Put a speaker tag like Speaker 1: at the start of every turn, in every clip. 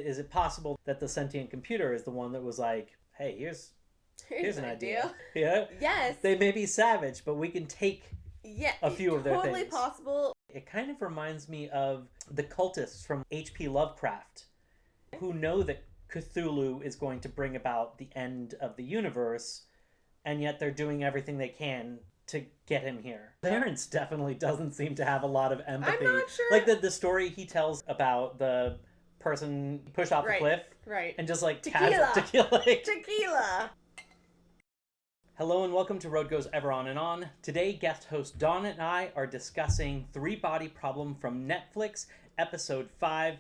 Speaker 1: is it possible that the sentient computer is the one that was like, hey, here's an idea. Yeah.
Speaker 2: Yes.
Speaker 1: They may be savage, but we can take a few of their things.
Speaker 2: Totally possible.
Speaker 1: It kind of reminds me of the cultists from H.P. Lovecraft, who know that Cthulhu is going to bring about the end of the universe, and yet they're doing everything they can to get him here. Clarence definitely doesn't seem to have a lot of empathy.
Speaker 2: I'm not sure.
Speaker 1: Like the story he tells about the person pushed off the cliff.
Speaker 2: Right.
Speaker 1: And just like
Speaker 2: tequila.
Speaker 1: Tequila. Hello and welcome to Road Goes Ever On and On. Today, guest host Dawn and I are discussing Three Body Problem from Netflix, episode 5.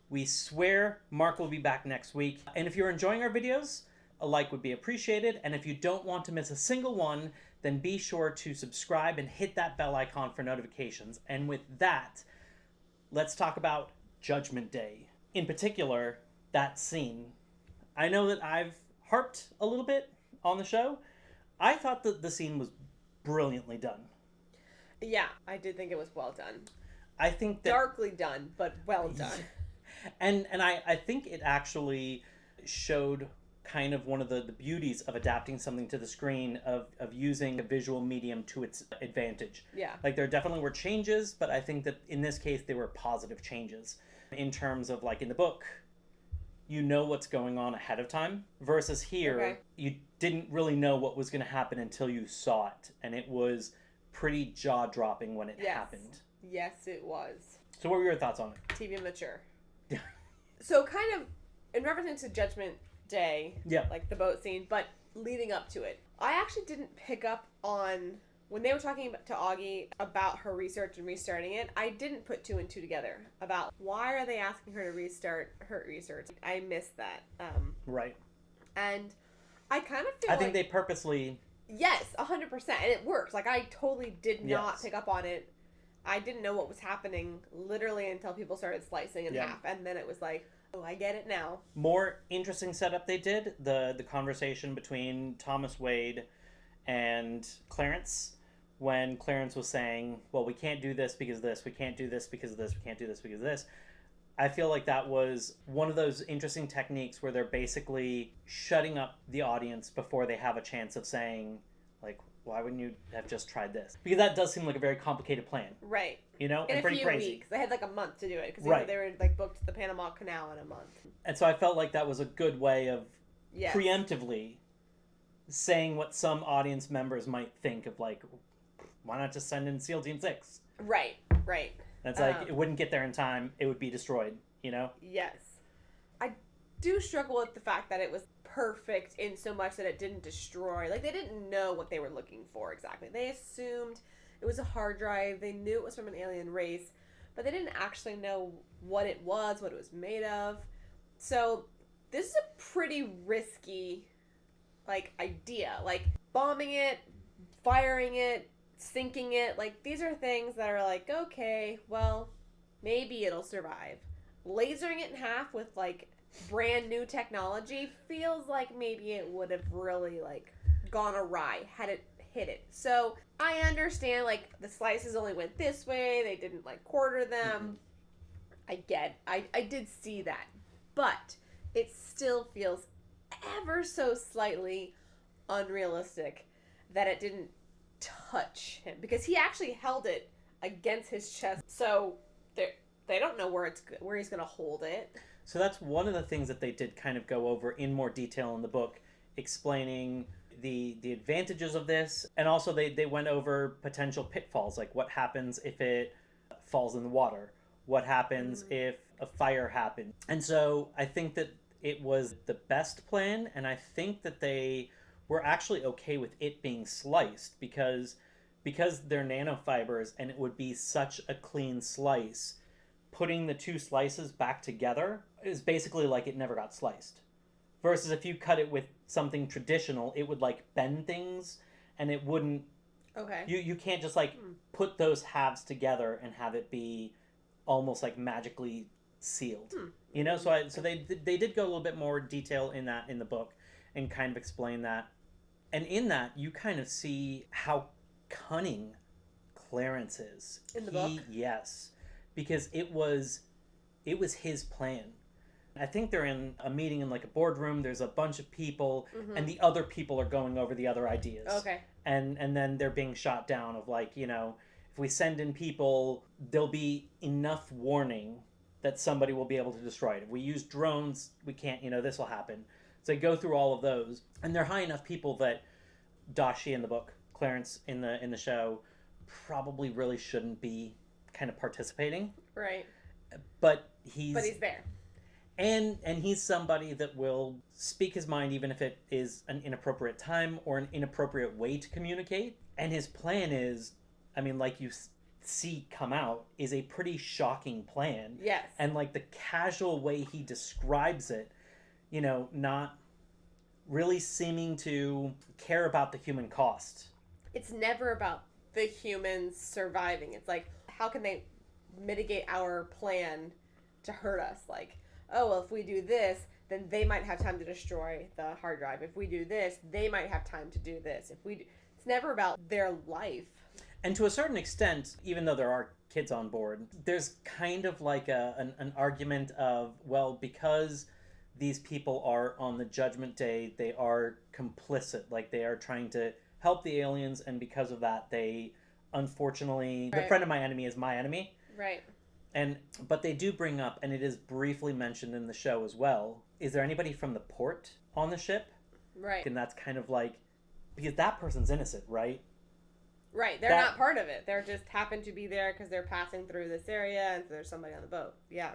Speaker 1: We swear Mark will be back next week. And if you're enjoying our videos, a like would be appreciated. And if you don't want to miss a single one, then be sure to subscribe and hit that bell icon for notifications. And with that, let's talk about Judgment Day. In particular, that scene. I know that I've harped a little bit on the show. I thought that the scene was brilliantly done.
Speaker 2: Yeah, I did think it was well done.
Speaker 1: I think that...
Speaker 2: Darkly done, but well done.
Speaker 1: And I think it actually showed kind of one of the beauties of adapting something to the screen, of using a visual medium to its advantage.
Speaker 2: Yeah.
Speaker 1: Like, there definitely were changes, but I think that in this case they were positive changes. In terms of, like, in the book, you know what's going on ahead of time, versus here, you didn't really know what was going to happen until you saw it, and it was pretty jaw-dropping when it happened.
Speaker 2: Yes, it was.
Speaker 1: So what were your thoughts on it?
Speaker 2: TV mature. So kind of, in reference to Judgment Day, like the boat scene, but leading up to it, I actually didn't pick up on, when they were talking to Augie about her research and restarting it, I didn't put two and two together about why are they asking her to restart her research. I missed that.
Speaker 1: Right.
Speaker 2: And I kind of feel
Speaker 1: I think they purposely...
Speaker 2: Yes, 100%. And it works. Like, I totally did not pick up on it. I didn't know what was happening literally until people started slicing in half. And then it was like, oh, I get it now.
Speaker 1: More interesting setup they did. The conversation between Thomas Wade and Clarence, when Clarence was saying, well, we can't do this because of this, we can't do this because of this, we can't do this because of this. I feel like that was one of those interesting techniques where they're basically shutting up the audience before they have a chance of saying, like, why wouldn't you have just tried this? Because that does seem like a very complicated plan.
Speaker 2: Right.
Speaker 1: You know?
Speaker 2: In
Speaker 1: and pretty crazy.
Speaker 2: Weeks. They had like a month to do it. Because they were like booked to the Panama Canal in a month.
Speaker 1: And so I felt like that was a good way of preemptively saying what some audience members might think of, like, why not just send in SEAL Team 6?
Speaker 2: Right.
Speaker 1: That's like, it wouldn't get there in time. It would be destroyed, you know?
Speaker 2: Yes. I do struggle with the fact that it was perfect in so much that it didn't destroy. Like, they didn't know what they were looking for exactly. They assumed it was a hard drive. They knew it was from an alien race, but they didn't actually know what it was made of. So this is a pretty risky, like, idea. Like, bombing it, firing it, sinking it. Like, these are things that are like, okay, well, maybe it'll survive. Lasering it in half with, like, brand new technology feels like maybe it would have really, like, gone awry had it hit it. So I understand, like, the slices only went this way, they didn't, like, quarter them. I did see that, but it still feels ever so slightly unrealistic that it didn't touch him, because he actually held it against his chest, so they don't know where he's gonna hold it.
Speaker 1: So that's one of the things that they did kind of go over in more detail in the book, explaining the advantages of this, and also they went over potential pitfalls, like what happens if it falls in the water, what happens if a fire happens. And so I think that it was the best plan, and I think that they were actually okay with it being sliced, because they're nanofibers and it would be such a clean slice. Putting the two slices back together is basically like it never got sliced. Versus if you cut it with something traditional, it would, like, bend things, and it wouldn't...
Speaker 2: Okay.
Speaker 1: You can't just, like, put those halves together and have it be almost, like, magically sealed. You know? So they did go a little bit more detail in that in the book and kind of explain that. And in that, you kind of see how cunning Clarence is.
Speaker 2: In the book?
Speaker 1: Yes. Because it was his plan. I think they're in a meeting in like a boardroom. There's a bunch of people,
Speaker 2: Mm-hmm.
Speaker 1: and the other people are going over the other ideas.
Speaker 2: Okay.
Speaker 1: And then they're being shot down of like, if we send in people, there'll be enough warning that somebody will be able to destroy it. If we use drones, we can't, this will happen. So they go through all of those, and they're high enough people that Dashi in the book, Clarence in the show, probably really shouldn't be kind of participating.
Speaker 2: Right.
Speaker 1: But he's
Speaker 2: there.
Speaker 1: And he's somebody that will speak his mind even if it is an inappropriate time or an inappropriate way to communicate. And his plan is, I mean, like you see come out, is a pretty shocking plan.
Speaker 2: Yes.
Speaker 1: And like the casual way he describes it, not really seeming to care about the human cost.
Speaker 2: It's never about the humans surviving. It's like, how can they mitigate our plan to hurt us? Like, oh, well, if we do this, then they might have time to destroy the hard drive. If we do this, they might have time to do this. It's never about their life.
Speaker 1: And to a certain extent, even though there are kids on board, there's kind of like an argument of, well, because these people are on the Judgment Day, they are complicit. Like, they are trying to help the aliens, and because of that, they, unfortunately,
Speaker 2: Right.
Speaker 1: The friend of my enemy is my enemy.
Speaker 2: Right.
Speaker 1: But they do bring up, and it is briefly mentioned in the show as well, is there anybody from the port on the ship?
Speaker 2: Right.
Speaker 1: And that's kind of like, because that person's innocent, right?
Speaker 2: Right. They're not part of it. They're just happen to be there because they're passing through this area, and so there's somebody on the boat. Yeah.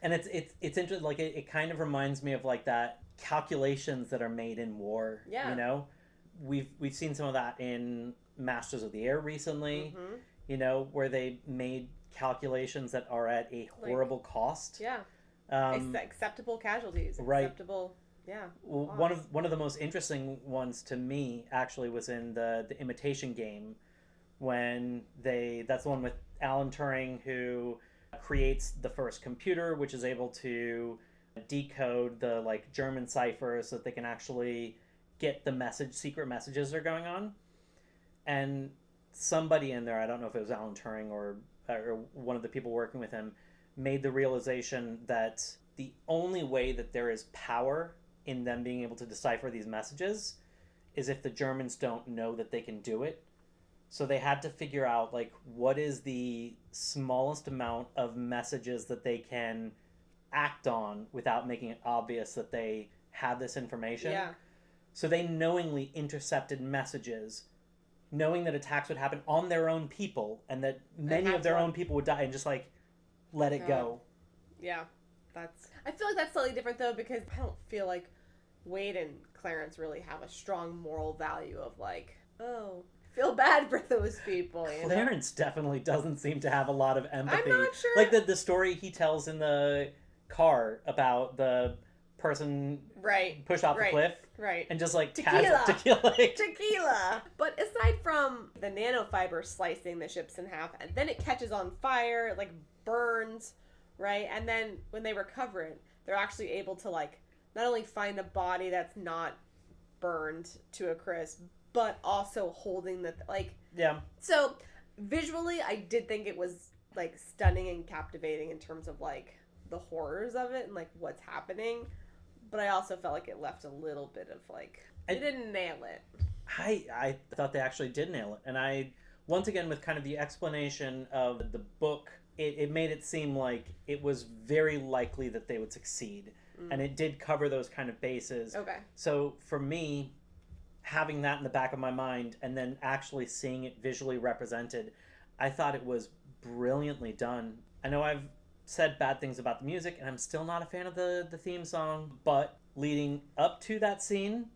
Speaker 1: And it's interesting. Like it kind of reminds me of like that calculations that are made in war.
Speaker 2: Yeah.
Speaker 1: We've seen some of that in Masters of the Air recently.
Speaker 2: Mm-hmm.
Speaker 1: Where they made calculations that are at a horrible cost.
Speaker 2: Yeah. Acceptable casualties.
Speaker 1: Right.
Speaker 2: Acceptable. Yeah.
Speaker 1: Well, one of the most interesting ones to me actually was in the Imitation Game, when that's the one with Alan Turing, who creates the first computer which is able to decode the like German ciphers so that they can actually get the secret messages that are going on. And somebody in there, I don't know if it was Alan Turing or one of the people working with him, made the realization that the only way that there is power in them being able to decipher these messages is if the Germans don't know that they can do it. So they had to figure out, like, what is the smallest amount of messages that they can act on without making it obvious that they have this information.
Speaker 2: Yeah.
Speaker 1: So they knowingly intercepted messages, knowing that attacks would happen on their own people and that many of their own people would die, and just, like, let it go.
Speaker 2: Yeah. I feel like that's slightly different, though, because I don't feel like Wade and Clarence really have a strong moral value of, like, oh, feel bad for those people.
Speaker 1: Clarence definitely doesn't seem to have a lot of empathy.
Speaker 2: I'm not sure.
Speaker 1: Like the story he tells in the car about the person pushed off the cliff.
Speaker 2: Right.
Speaker 1: And just like
Speaker 2: tequila.
Speaker 1: Tequila.
Speaker 2: But aside from the nanofiber slicing the ships in half, and then it catches on fire, it like burns, right? And then when they recover it, they're actually able to like not only find a body that's not burned to a crisp, but also holding the
Speaker 1: Yeah.
Speaker 2: So visually, I did think it was like stunning and captivating in terms of like the horrors of it and like what's happening. But I also felt like it left a little bit of like it didn't nail it.
Speaker 1: I thought they actually did nail it, and I once again with kind of the explanation of the book, it made it seem like it was very likely that they would succeed, and it did cover those kind of bases.
Speaker 2: Okay.
Speaker 1: So for me, having that in the back of my mind and then actually seeing it visually represented, I thought it was brilliantly done. I know I've said bad things about the music, and I'm still not a fan of the theme song, but leading up to that scene,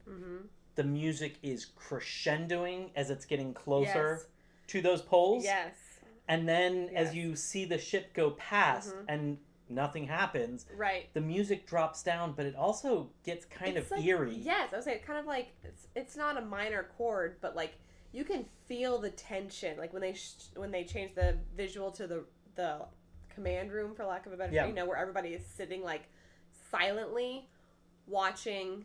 Speaker 1: the music is crescendoing as it's getting closer to those poles.
Speaker 2: Yes.
Speaker 1: And then as you see the ship go past and nothing happens,
Speaker 2: right,
Speaker 1: the music drops down, but it also gets kind of
Speaker 2: like,
Speaker 1: eerie.
Speaker 2: Yes, I would say it kind of like it's not a minor chord, but like you can feel the tension, like when they change the visual to the command room, for lack of a better term, where everybody is sitting like silently watching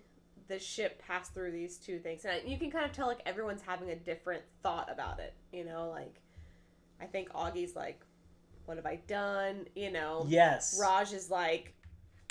Speaker 2: the ship pass through these two things, and you can kind of tell like everyone's having a different thought about it. Like I think Augie's like, what have I done?
Speaker 1: Yes.
Speaker 2: Raj is like,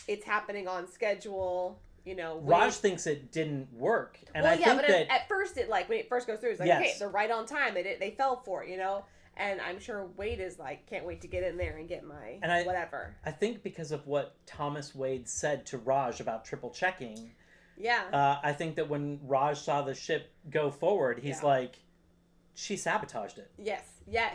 Speaker 2: it's happening on schedule. You know,
Speaker 1: Raj thinks it didn't work, and
Speaker 2: well,
Speaker 1: I think
Speaker 2: but
Speaker 1: that
Speaker 2: at first it like when it first goes through, it's like okay, they're right on time. They fell for it, you know. And I'm sure Wade is like, can't wait to get in there and get my whatever.
Speaker 1: I think because of what Thomas Wade said to Raj about triple checking.
Speaker 2: Yeah.
Speaker 1: I think that when Raj saw the ship go forward, he's like, she sabotaged it.
Speaker 2: Yes.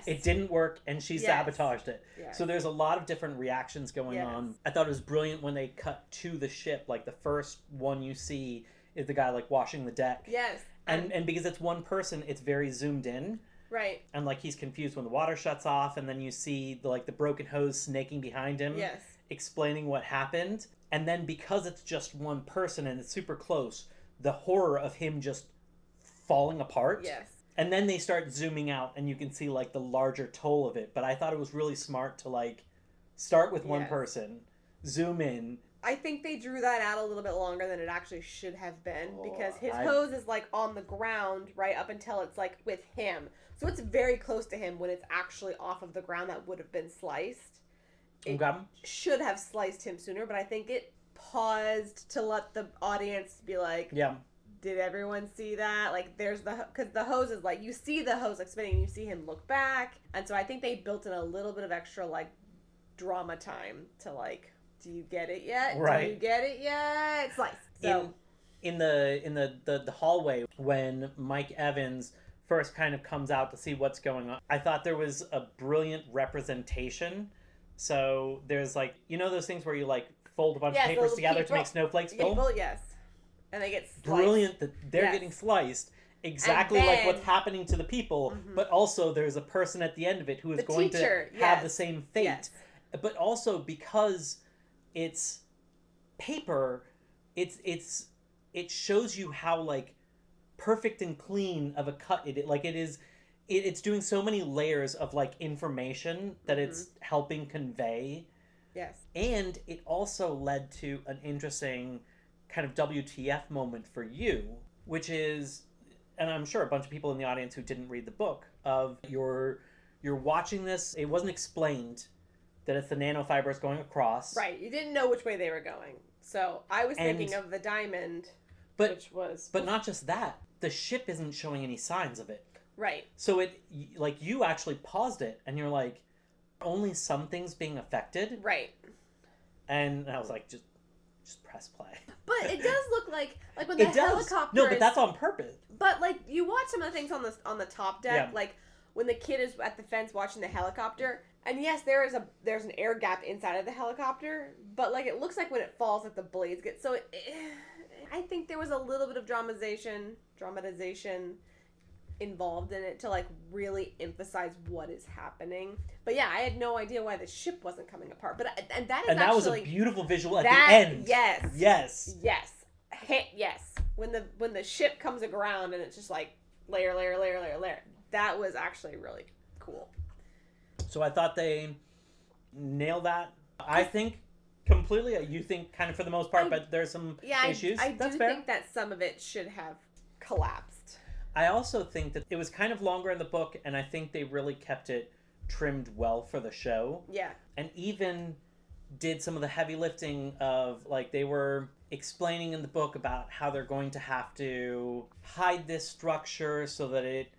Speaker 1: It didn't work, and she sabotaged it.
Speaker 2: Yes.
Speaker 1: So there's a lot of different reactions going on. I thought it was brilliant when they cut to the ship. Like, the first one you see is the guy, like, washing the deck.
Speaker 2: Yes.
Speaker 1: And because it's one person, it's very zoomed in.
Speaker 2: Right.
Speaker 1: And, like, he's confused when the water shuts off, and then you see, the broken hose snaking behind him.
Speaker 2: Yes.
Speaker 1: Explaining what happened. And then because it's just one person and it's super close, the horror of him just falling apart.
Speaker 2: Yes.
Speaker 1: And then they start zooming out and you can see like the larger toll of it. But I thought it was really smart to like start with one person, zoom in.
Speaker 2: I think they drew that out a little bit longer than it actually should have been because his hose is like on the ground right up until it's like with him. So it's very close to him when it's actually off of the ground that would have been sliced. It should have sliced him sooner, but I think it paused to let the audience be like, did everyone see that? Like, there's because the hose is like, you see the hose like spinning, you see him look back. And so I think they built in a little bit of extra like drama time to like, do you get it yet?
Speaker 1: Right.
Speaker 2: Do you get it yet? It's like, so.
Speaker 1: In the hallway when Mike Evans first kind of comes out to see what's going on, I thought there was a brilliant representation. So there's like, you know those things where you like fold a bunch of papers together to make snowflakes?
Speaker 2: People, yes. And they get sliced.
Speaker 1: Brilliant that they're getting sliced exactly like what's happening to the people, but also there's a person at the end of it who is going to have the same fate. Yes. But also because it's paper, it shows you how like perfect and clean of a cut it's doing so many layers of like information that it's helping convey.
Speaker 2: Yes.
Speaker 1: And it also led to an interesting kind of WTF moment for you, which is, and I'm sure a bunch of people in the audience who didn't read the book, of you're watching this, it wasn't explained that it's the nanofibers going across.
Speaker 2: Right. You didn't know which way they were going. So I was thinking of the diamond, which was...
Speaker 1: But not just that. The ship isn't showing any signs of it.
Speaker 2: Right.
Speaker 1: So it, like, you actually paused it, and you're like, only some things being affected?
Speaker 2: Right.
Speaker 1: And I was like, just press play.
Speaker 2: But it does look like when the helicopter
Speaker 1: No, but that's on purpose.
Speaker 2: But, like, you watch some of the things on the top deck, like, when the kid is at the fence watching the helicopter, and yes, there's an air gap inside of the helicopter, but, like, it looks like when it falls, like, the blades get... So, I think there was a little bit of dramatization involved in it to like really emphasize what is happening. But yeah, I had no idea why the ship wasn't coming apart. But that was
Speaker 1: a beautiful visual at the end.
Speaker 2: Yes. When the ship comes around and it's just like layer. That was actually really cool.
Speaker 1: So I thought they nailed that. I think completely. You think kind of for the most part, but there's some issues.
Speaker 2: I do think that some of it should have collapsed.
Speaker 1: I also think that it was kind of longer in the book, and I think they really kept it trimmed well for the show.
Speaker 2: Yeah.
Speaker 1: And even did some of the heavy lifting of, like, they were explaining in the book about how they're going to have to hide this structure so that it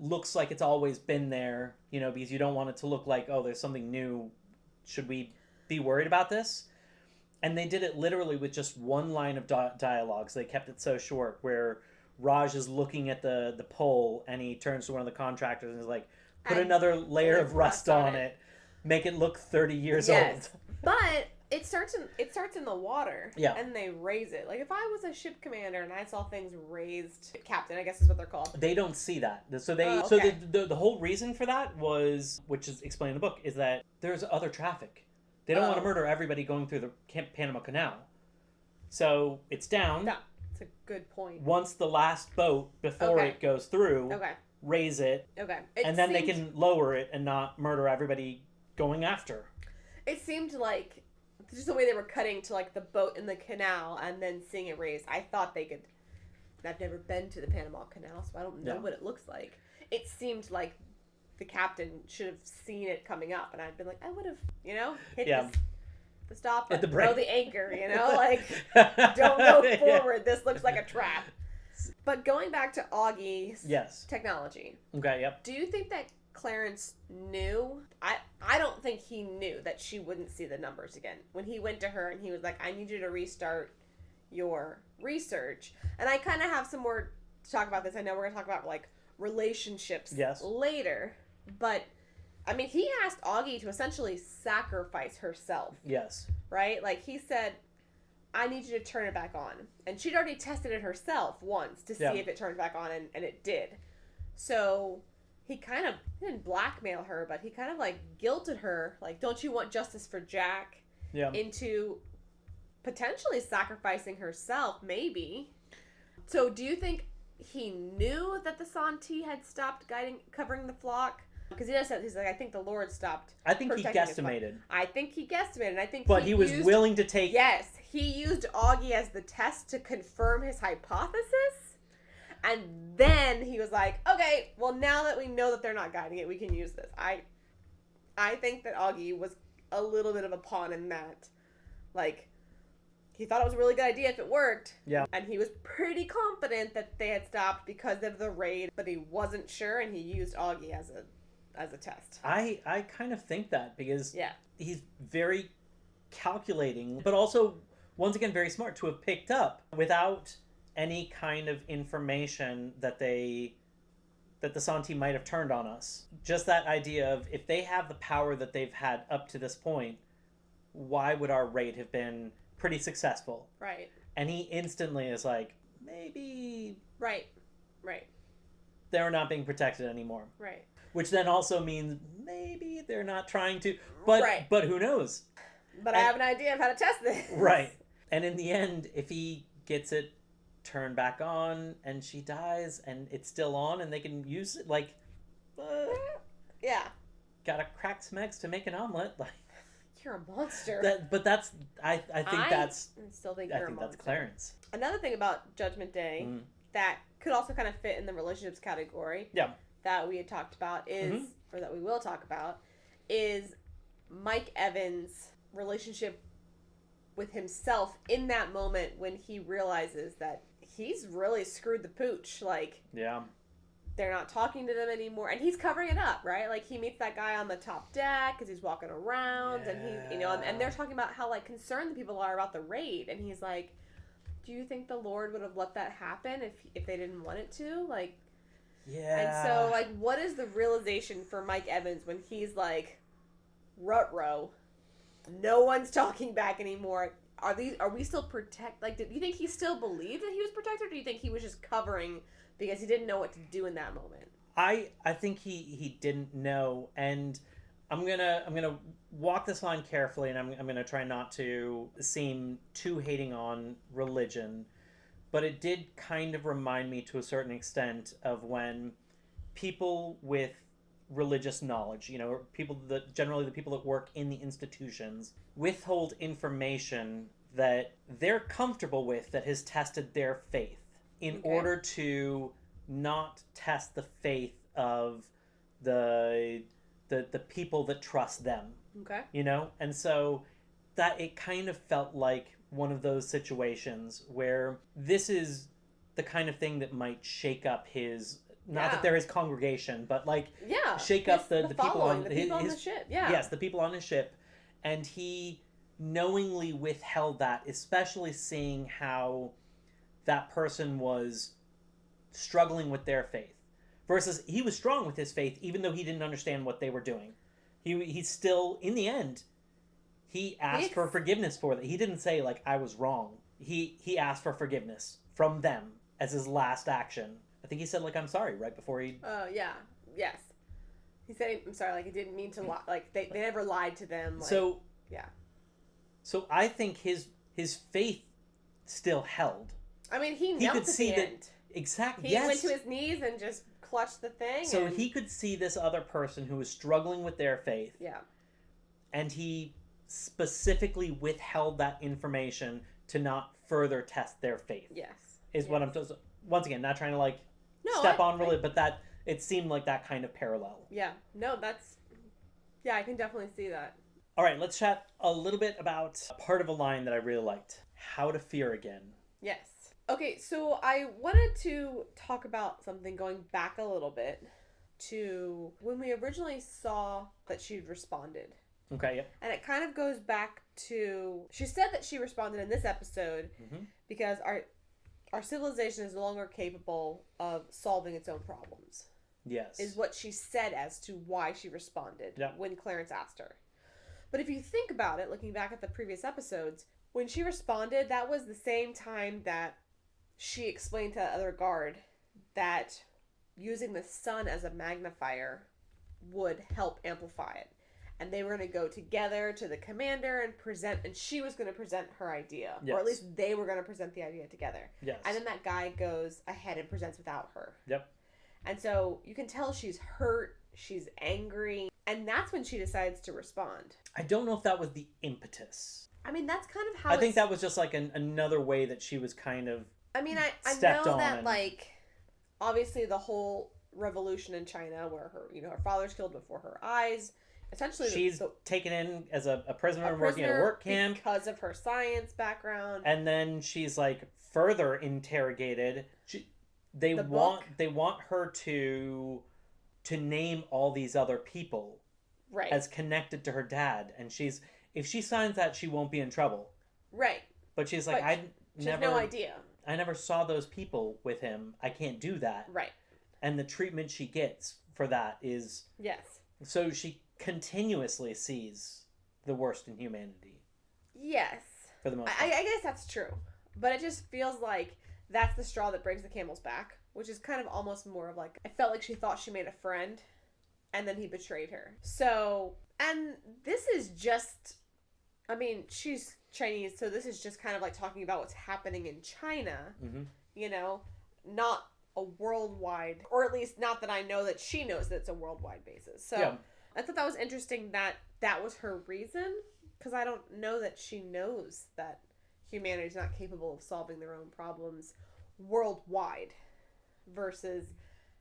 Speaker 1: looks like it's always been there, you know, because you don't want it to look like, oh, there's something new. Should we be worried about this? And they did it literally with just one line of dialogue. So they kept it so short, where Raj is looking at the pole and he turns to one of the contractors and is like, put another layer of rust on it. Make it look 30 years old.
Speaker 2: But it starts in the water.
Speaker 1: Yeah.
Speaker 2: And they raise it. Like if I was a ship commander and I saw things raised, captain, I guess is what they're called.
Speaker 1: They don't see that. So the whole reason for that was, which is explained in the book, is that there's other traffic. They don't want to murder everybody going through the Panama Canal. So it's down.
Speaker 2: Yeah. A good point.
Speaker 1: Once the last boat before it goes through, raise it, and then they can lower it and not murder everybody going after.
Speaker 2: It seemed like just the way they were cutting to like the boat in the canal and then seeing it raised. I thought they could. I've never been to the Panama Canal, so I don't know what it looks like. It seemed like the captain should have seen it coming up, and I'd been like, I would have, hit this. stop
Speaker 1: At the
Speaker 2: button, throw
Speaker 1: brake.
Speaker 2: the anchor, you know, like don't go forward. This looks like a trap. But going back to Augie's
Speaker 1: Yes.
Speaker 2: technology.
Speaker 1: Okay, yep.
Speaker 2: Do you think that Clarence knew? I don't think he knew that she wouldn't see the numbers again. When he went to her and he was like, I need you to restart your research. And I kind of have some more to talk about this. I know we're going to talk about like relationships later. But, I mean, he asked Augie to essentially sacrifice herself.
Speaker 1: Yes.
Speaker 2: Right? Like, he said, I need you to turn it back on. And she'd already tested it herself once to see if it turned back on, and it did. So he didn't blackmail her, but he kind of like guilted her, like, don't you want justice for Jack?
Speaker 1: Yeah.
Speaker 2: Into potentially sacrificing herself, maybe. So do you think he knew that the Santee had stopped covering the flock? Because he does say, he's like, I think the Lord stopped.
Speaker 1: I think he guesstimated.
Speaker 2: I think he guesstimated. And I think
Speaker 1: But he was willing to take...
Speaker 2: Yes. He used Augie as the test to confirm his hypothesis. And then he was like, okay, well, now that we know that they're not guiding it, we can use this. I think that Augie was a little bit of a pawn in that. Like, he thought it was a really good idea if it worked.
Speaker 1: Yeah.
Speaker 2: And he was pretty confident that they had stopped because of the raid, but he wasn't sure, and he used Augie as a test.
Speaker 1: I kind of think that because he's very calculating, but also, once again, very smart to have picked up without any kind of information that the Santee might have turned on us. Just that idea of, if they have the power that they've had up to this point, why would our raid have been pretty successful?
Speaker 2: Right.
Speaker 1: And he instantly is like, maybe...
Speaker 2: Right.
Speaker 1: They're not being protected anymore.
Speaker 2: Right.
Speaker 1: Which then also means maybe they're not trying to... But who knows?
Speaker 2: But I have an idea of how to test this.
Speaker 1: Right. And in the end, if he gets it turned back on and she dies and it's still on and they can use it, like...
Speaker 2: yeah.
Speaker 1: Gotta crack some eggs to make an omelet. Like,
Speaker 2: you're a monster.
Speaker 1: But that's... I think that's...
Speaker 2: I still think
Speaker 1: I
Speaker 2: you're
Speaker 1: think
Speaker 2: a monster.
Speaker 1: that's Clarence.
Speaker 2: Another thing about Judgment Day that could also kind of fit in the relationships category that we had talked about is, or that we will talk about, is Mike Evans' relationship with himself in that moment when he realizes that he's really screwed the pooch. Like, they're not talking to them anymore, and he's covering it up, right? Like, he meets that guy on the top deck because he's walking around, and he's, you know, and they're talking about how, like, concerned the people are about the raid, and he's like, do you think the Lord would have let that happen if they didn't want it to? Like, and so, like, what is the realization for Mike Evans when he's like, ruh-roh, no one's talking back anymore? Are we still Like, do you think he still believed that he was protected, or do you think he was just covering because he didn't know what to do in that moment?
Speaker 1: I think he didn't know, and I'm gonna walk this line carefully, and I'm gonna try not to seem too hating on religion, but it did kind of remind me to a certain extent of when people with religious knowledge, you know, generally the people that work in the institutions, withhold information that they're comfortable with that has tested their faith in order to not test the faith of the people that trust them.
Speaker 2: Okay.
Speaker 1: You know? And so that it kind of felt like one of those situations where this is the kind of thing that might shake up his... Not that they're his congregation, but like shake up the people on
Speaker 2: the ship. Yeah.
Speaker 1: Yes, the people on his ship. And he knowingly withheld that, especially seeing how that person was struggling with their faith. Versus he was strong with his faith, even though he didn't understand what they were doing. He still, in the end, he asked for forgiveness for that. He didn't say, like, I was wrong. He asked for forgiveness from them as his last action. I think he said, like, I'm sorry, right before he...
Speaker 2: yeah. Yes. He said, I'm sorry, like, he didn't mean to lie. Like, they never lied to them. Like,
Speaker 1: so...
Speaker 2: Yeah.
Speaker 1: So I think his faith still held.
Speaker 2: I mean, he knelt
Speaker 1: could
Speaker 2: at
Speaker 1: see
Speaker 2: the
Speaker 1: that...
Speaker 2: end.
Speaker 1: Exactly,
Speaker 2: He went to his knees and just clutched the thing.
Speaker 1: So he could see this other person who was struggling with their faith.
Speaker 2: Yeah.
Speaker 1: And he specifically withheld that information to not further test their faith.
Speaker 2: Yes.
Speaker 1: Is what I'm... Once again, not trying to, like, step on religion, but that... It seemed like that kind of parallel.
Speaker 2: Yeah. No, that's... Yeah, I can definitely see that.
Speaker 1: All right, let's chat a little bit about a part of a line that I really liked. How to fear again.
Speaker 2: Yes. Okay, so I wanted to talk about something going back a little bit to when we originally saw that she'd responded.
Speaker 1: Okay, yep.
Speaker 2: And it kind of goes back to, she said that she responded in this episode because our civilization is no longer capable of solving its own problems.
Speaker 1: Yes.
Speaker 2: Is what she said as to why she responded when Clarence asked her. But if you think about it, looking back at the previous episodes, when she responded, that was the same time that she explained to the other guard that using the sun as a magnifier would help amplify it. And they were going to go together to the commander and present, and she was going to present her idea.
Speaker 1: Yes.
Speaker 2: Or at least they were going to present the idea together.
Speaker 1: Yes.
Speaker 2: And then that guy goes ahead and presents without her.
Speaker 1: Yep.
Speaker 2: And so you can tell she's hurt, she's angry, and that's when she decides to respond.
Speaker 1: I don't know if that was the impetus.
Speaker 2: I mean, that's kind of how
Speaker 1: I think that was just like another way that she was kind of
Speaker 2: I mean, I
Speaker 1: stepped
Speaker 2: know
Speaker 1: on
Speaker 2: that,
Speaker 1: and...
Speaker 2: like, obviously the whole revolution in China where her father's killed before her eyes. Essentially,
Speaker 1: she's taken in as a prisoner and working at a work camp.
Speaker 2: Because of her science background.
Speaker 1: And then she's, like, further interrogated. They want her to name all these other people
Speaker 2: right.
Speaker 1: as connected to her dad. And if she signs that, she won't be in trouble.
Speaker 2: Right.
Speaker 1: But she's like,
Speaker 2: she has no idea.
Speaker 1: I never saw those people with him. I can't do that.
Speaker 2: Right.
Speaker 1: And the treatment she gets for that is...
Speaker 2: Yes.
Speaker 1: So she continuously sees the worst in humanity.
Speaker 2: Yes.
Speaker 1: For the most part.
Speaker 2: I guess that's true. But it just feels like that's the straw that breaks the camel's back, which is kind of almost more of like, I felt like she thought she made a friend, and then he betrayed her. So, and this is just, I mean, she's Chinese, so this is just kind of like talking about what's happening in China, you know, not a worldwide, or at least not that I know that she knows that it's a worldwide basis. So yeah. I thought that was interesting that that was her reason, because I don't know that she knows that humanity is not capable of solving their own problems worldwide versus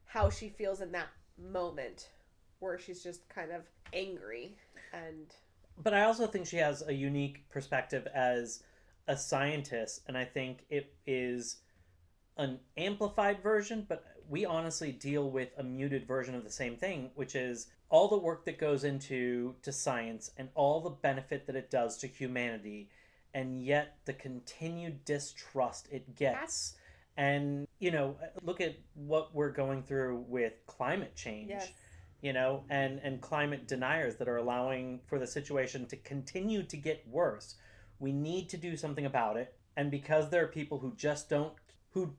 Speaker 2: how she feels in that moment where she's just kind of angry and...
Speaker 1: But I also think she has a unique perspective as a scientist, and I think it is an amplified version, but we honestly deal with a muted version of the same thing, which is all the work that goes into science and all the benefit that it does to humanity, and yet the continued distrust it gets. And, you know, look at what we're going through with climate change.
Speaker 2: Yes.
Speaker 1: You know, and climate deniers that are allowing for the situation to continue to get worse. We need to do something about it. And because there are people who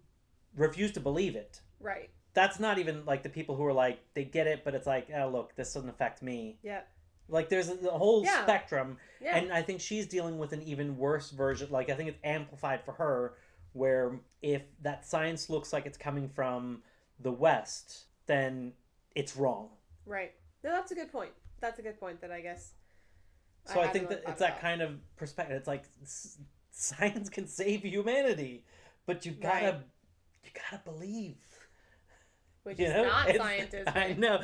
Speaker 1: refuse to believe it.
Speaker 2: Right.
Speaker 1: That's not even like the people who are like, they get it, but it's like, oh, look, this doesn't affect me.
Speaker 2: Yeah.
Speaker 1: Like there's a whole spectrum.
Speaker 2: Yeah.
Speaker 1: And I think she's dealing with an even worse version. Like I think it's amplified for her, where if that science looks like it's coming from the West, then it's wrong.
Speaker 2: Right. No, that's a good point. That's a good point that I guess...
Speaker 1: So I think that it's that kind of perspective. It's like science can save humanity, but you gotta believe.
Speaker 2: Which is not scientism.
Speaker 1: I know.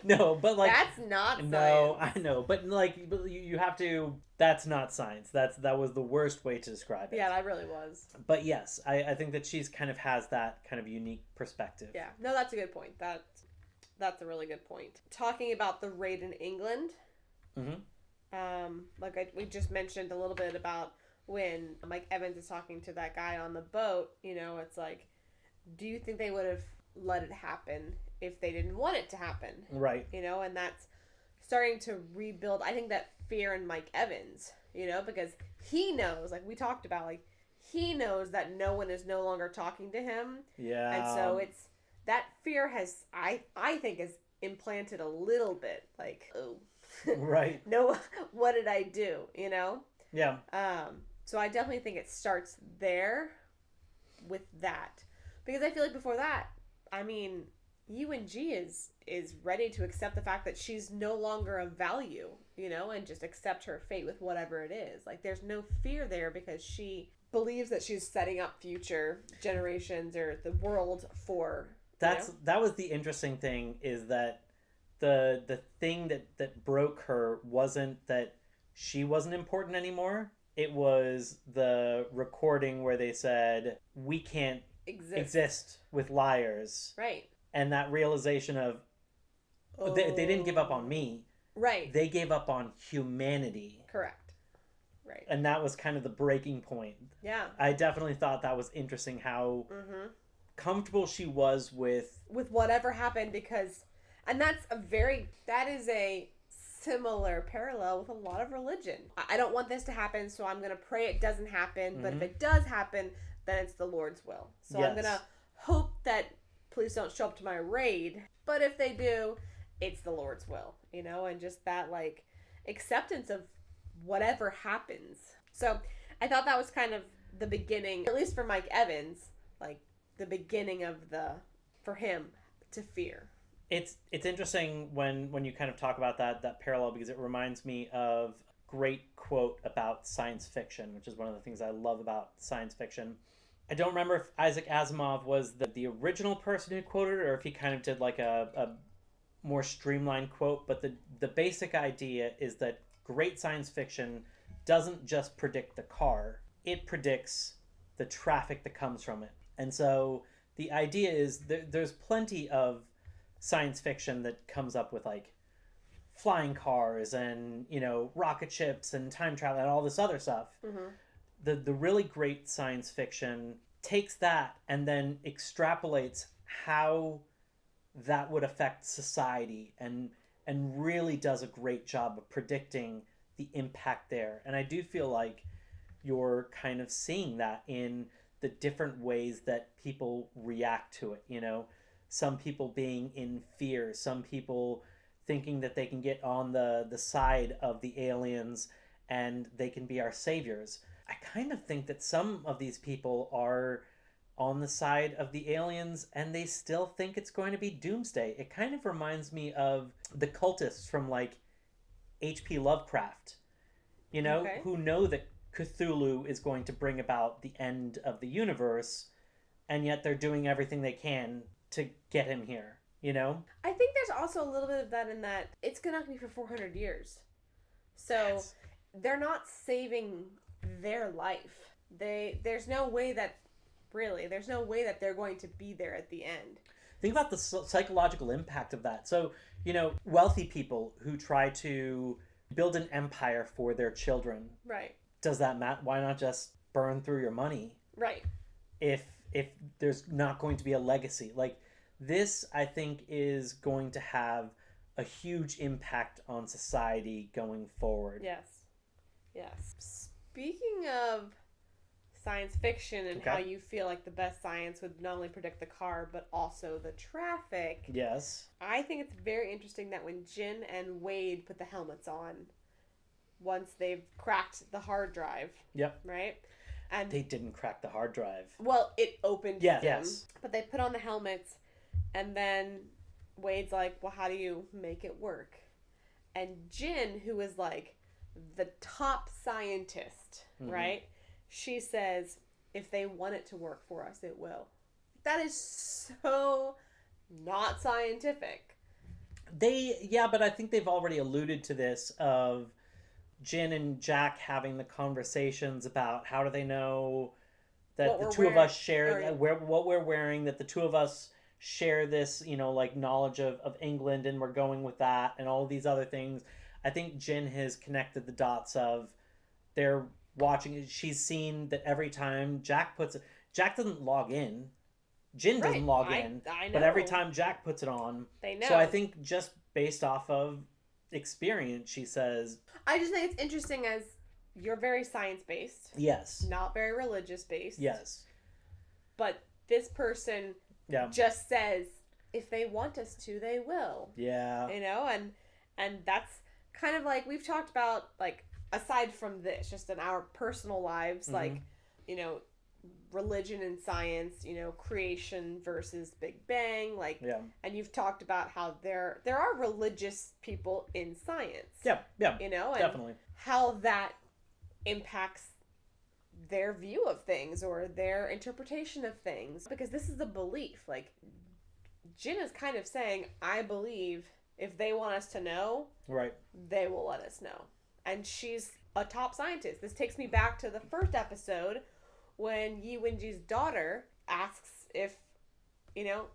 Speaker 1: No, but like...
Speaker 2: That's not science.
Speaker 1: No, I know. But like, you have to... That's not science. That was the worst way to describe it.
Speaker 2: Yeah, that really was.
Speaker 1: But yes, I think that she's kind of has that kind of unique perspective.
Speaker 2: Yeah. No, that's a good point. That's a really good point. Talking about the raid in England, we just mentioned a little bit about when Mike Evans is talking to that guy on the boat, you know, it's like, do you think they would have let it happen if they didn't want it to happen?
Speaker 1: Right.
Speaker 2: You know, and that's starting to rebuild, I think, that fear in Mike Evans, you know, because he knows, like we talked about, like, he knows that no one is no longer talking to him.
Speaker 1: Yeah.
Speaker 2: And so it's, that fear has, I think, is implanted a little bit, like, oh.
Speaker 1: Right.
Speaker 2: No, what did I do, you know?
Speaker 1: Yeah.
Speaker 2: So I definitely think it starts there with that. Because I feel like before that, I mean, UNG is ready to accept the fact that she's no longer of value, you know, and just accept her fate with whatever it is. Like, there's no fear there because she believes that she's setting up future generations or the world for...
Speaker 1: That was the interesting thing, is that the thing that broke her wasn't that she wasn't important anymore. It was the recording where they said, we can't exist with liars.
Speaker 2: Right.
Speaker 1: And that realization of, they didn't give up on me.
Speaker 2: Right.
Speaker 1: They gave up on humanity.
Speaker 2: Correct. Right.
Speaker 1: And that was kind of the breaking point.
Speaker 2: Yeah.
Speaker 1: I definitely thought that was interesting how comfortable she was with
Speaker 2: whatever happened, because, and that is a similar parallel with a lot of religion. I don't want this to happen, so I'm going to pray it doesn't happen, but if it does happen, then it's the Lord's will. So I'm going to hope that police don't show up to my raid, but if they do, it's the Lord's will, you know, and just that, like, acceptance of whatever happens. So I thought that was kind of the beginning, at least for Mike Evans, like the beginning of for him to fear.
Speaker 1: It's interesting when you kind of talk about that parallel, because it reminds me of a great quote about science fiction, which is one of the things I love about science fiction. I don't remember if Isaac Asimov was the original person who quoted it, or if he kind of did like a more streamlined quote, but the basic idea is that great science fiction doesn't just predict the car, it predicts the traffic that comes from it. And so the idea is there's plenty of science fiction that comes up with like flying cars and, rocket ships and time travel and all this other stuff. The really great science fiction takes that and then extrapolates how that would affect society and really does a great job of predicting the impact there. And I do feel like you're kind of seeing that in the different ways that people react to it, some people being in fear, some people thinking that they can get on the side of the aliens and they can be our saviors. I kind of think that some of these people are on the side of the aliens and they still think it's going to be doomsday. It kind of reminds me of the cultists from like H.P. Lovecraft, who know that Cthulhu is going to bring about the end of the universe, and yet they're doing everything they can to get him here,
Speaker 2: I think there's also a little bit of that in that it's going to be for 400 years. So they're not saving their life. There's no way that they're going to be there at the end.
Speaker 1: Think about the psychological impact of that. So, wealthy people who try to build an empire for their children.
Speaker 2: Right.
Speaker 1: Does that matter? Why not just burn through your money?
Speaker 2: Right.
Speaker 1: If there's not going to be a legacy. Like, this, I think, is going to have a huge impact on society going forward.
Speaker 2: Yes. Speaking of science fiction and how you feel like the best science would not only predict the car, but also the traffic.
Speaker 1: Yes.
Speaker 2: I think it's very interesting that when Jin and Wade put the helmets on, once they've cracked the hard drive.
Speaker 1: Yep.
Speaker 2: Right? And
Speaker 1: they didn't crack the hard drive.
Speaker 2: Well, it opened them.
Speaker 1: Yes.
Speaker 2: But they put on the helmets, and then Wade's like, well, how do you make it work? And Jin, who is like the top scientist, right? She says, if they want it to work for us, it will. That is so not scientific.
Speaker 1: But I think they've already alluded to this of Jin and Jack having the conversations about how do they know that the two of us share what we're wearing, that the two of us share this, like knowledge of England, and we're going with that and all of these other things. I think Jin has connected the dots of they're watching. She's seen that every time Jack doesn't log in. Jin doesn't log in.
Speaker 2: I know.
Speaker 1: But every time Jack puts it on,
Speaker 2: they know.
Speaker 1: So I think just based off of experience, she says.
Speaker 2: I just think it's interesting as you're very science-based.
Speaker 1: Yes.
Speaker 2: Not very religious-based.
Speaker 1: Yes.
Speaker 2: But this person just says, if they want us to, they will.
Speaker 1: Yeah.
Speaker 2: And that's kind of like we've talked about, like, aside from this, just in our personal lives, like, religion and science, creation versus Big Bang, like, and you've talked about how there are religious people in science.
Speaker 1: Yeah,
Speaker 2: and
Speaker 1: definitely.
Speaker 2: How that impacts their view of things or their interpretation of things, because this is a belief. Like, Jin is kind of saying, I believe If they want us to know,
Speaker 1: Right.
Speaker 2: they will let us know. And she's a top scientist. This takes me back to the first episode when Yi Wenji's daughter asks if, you know,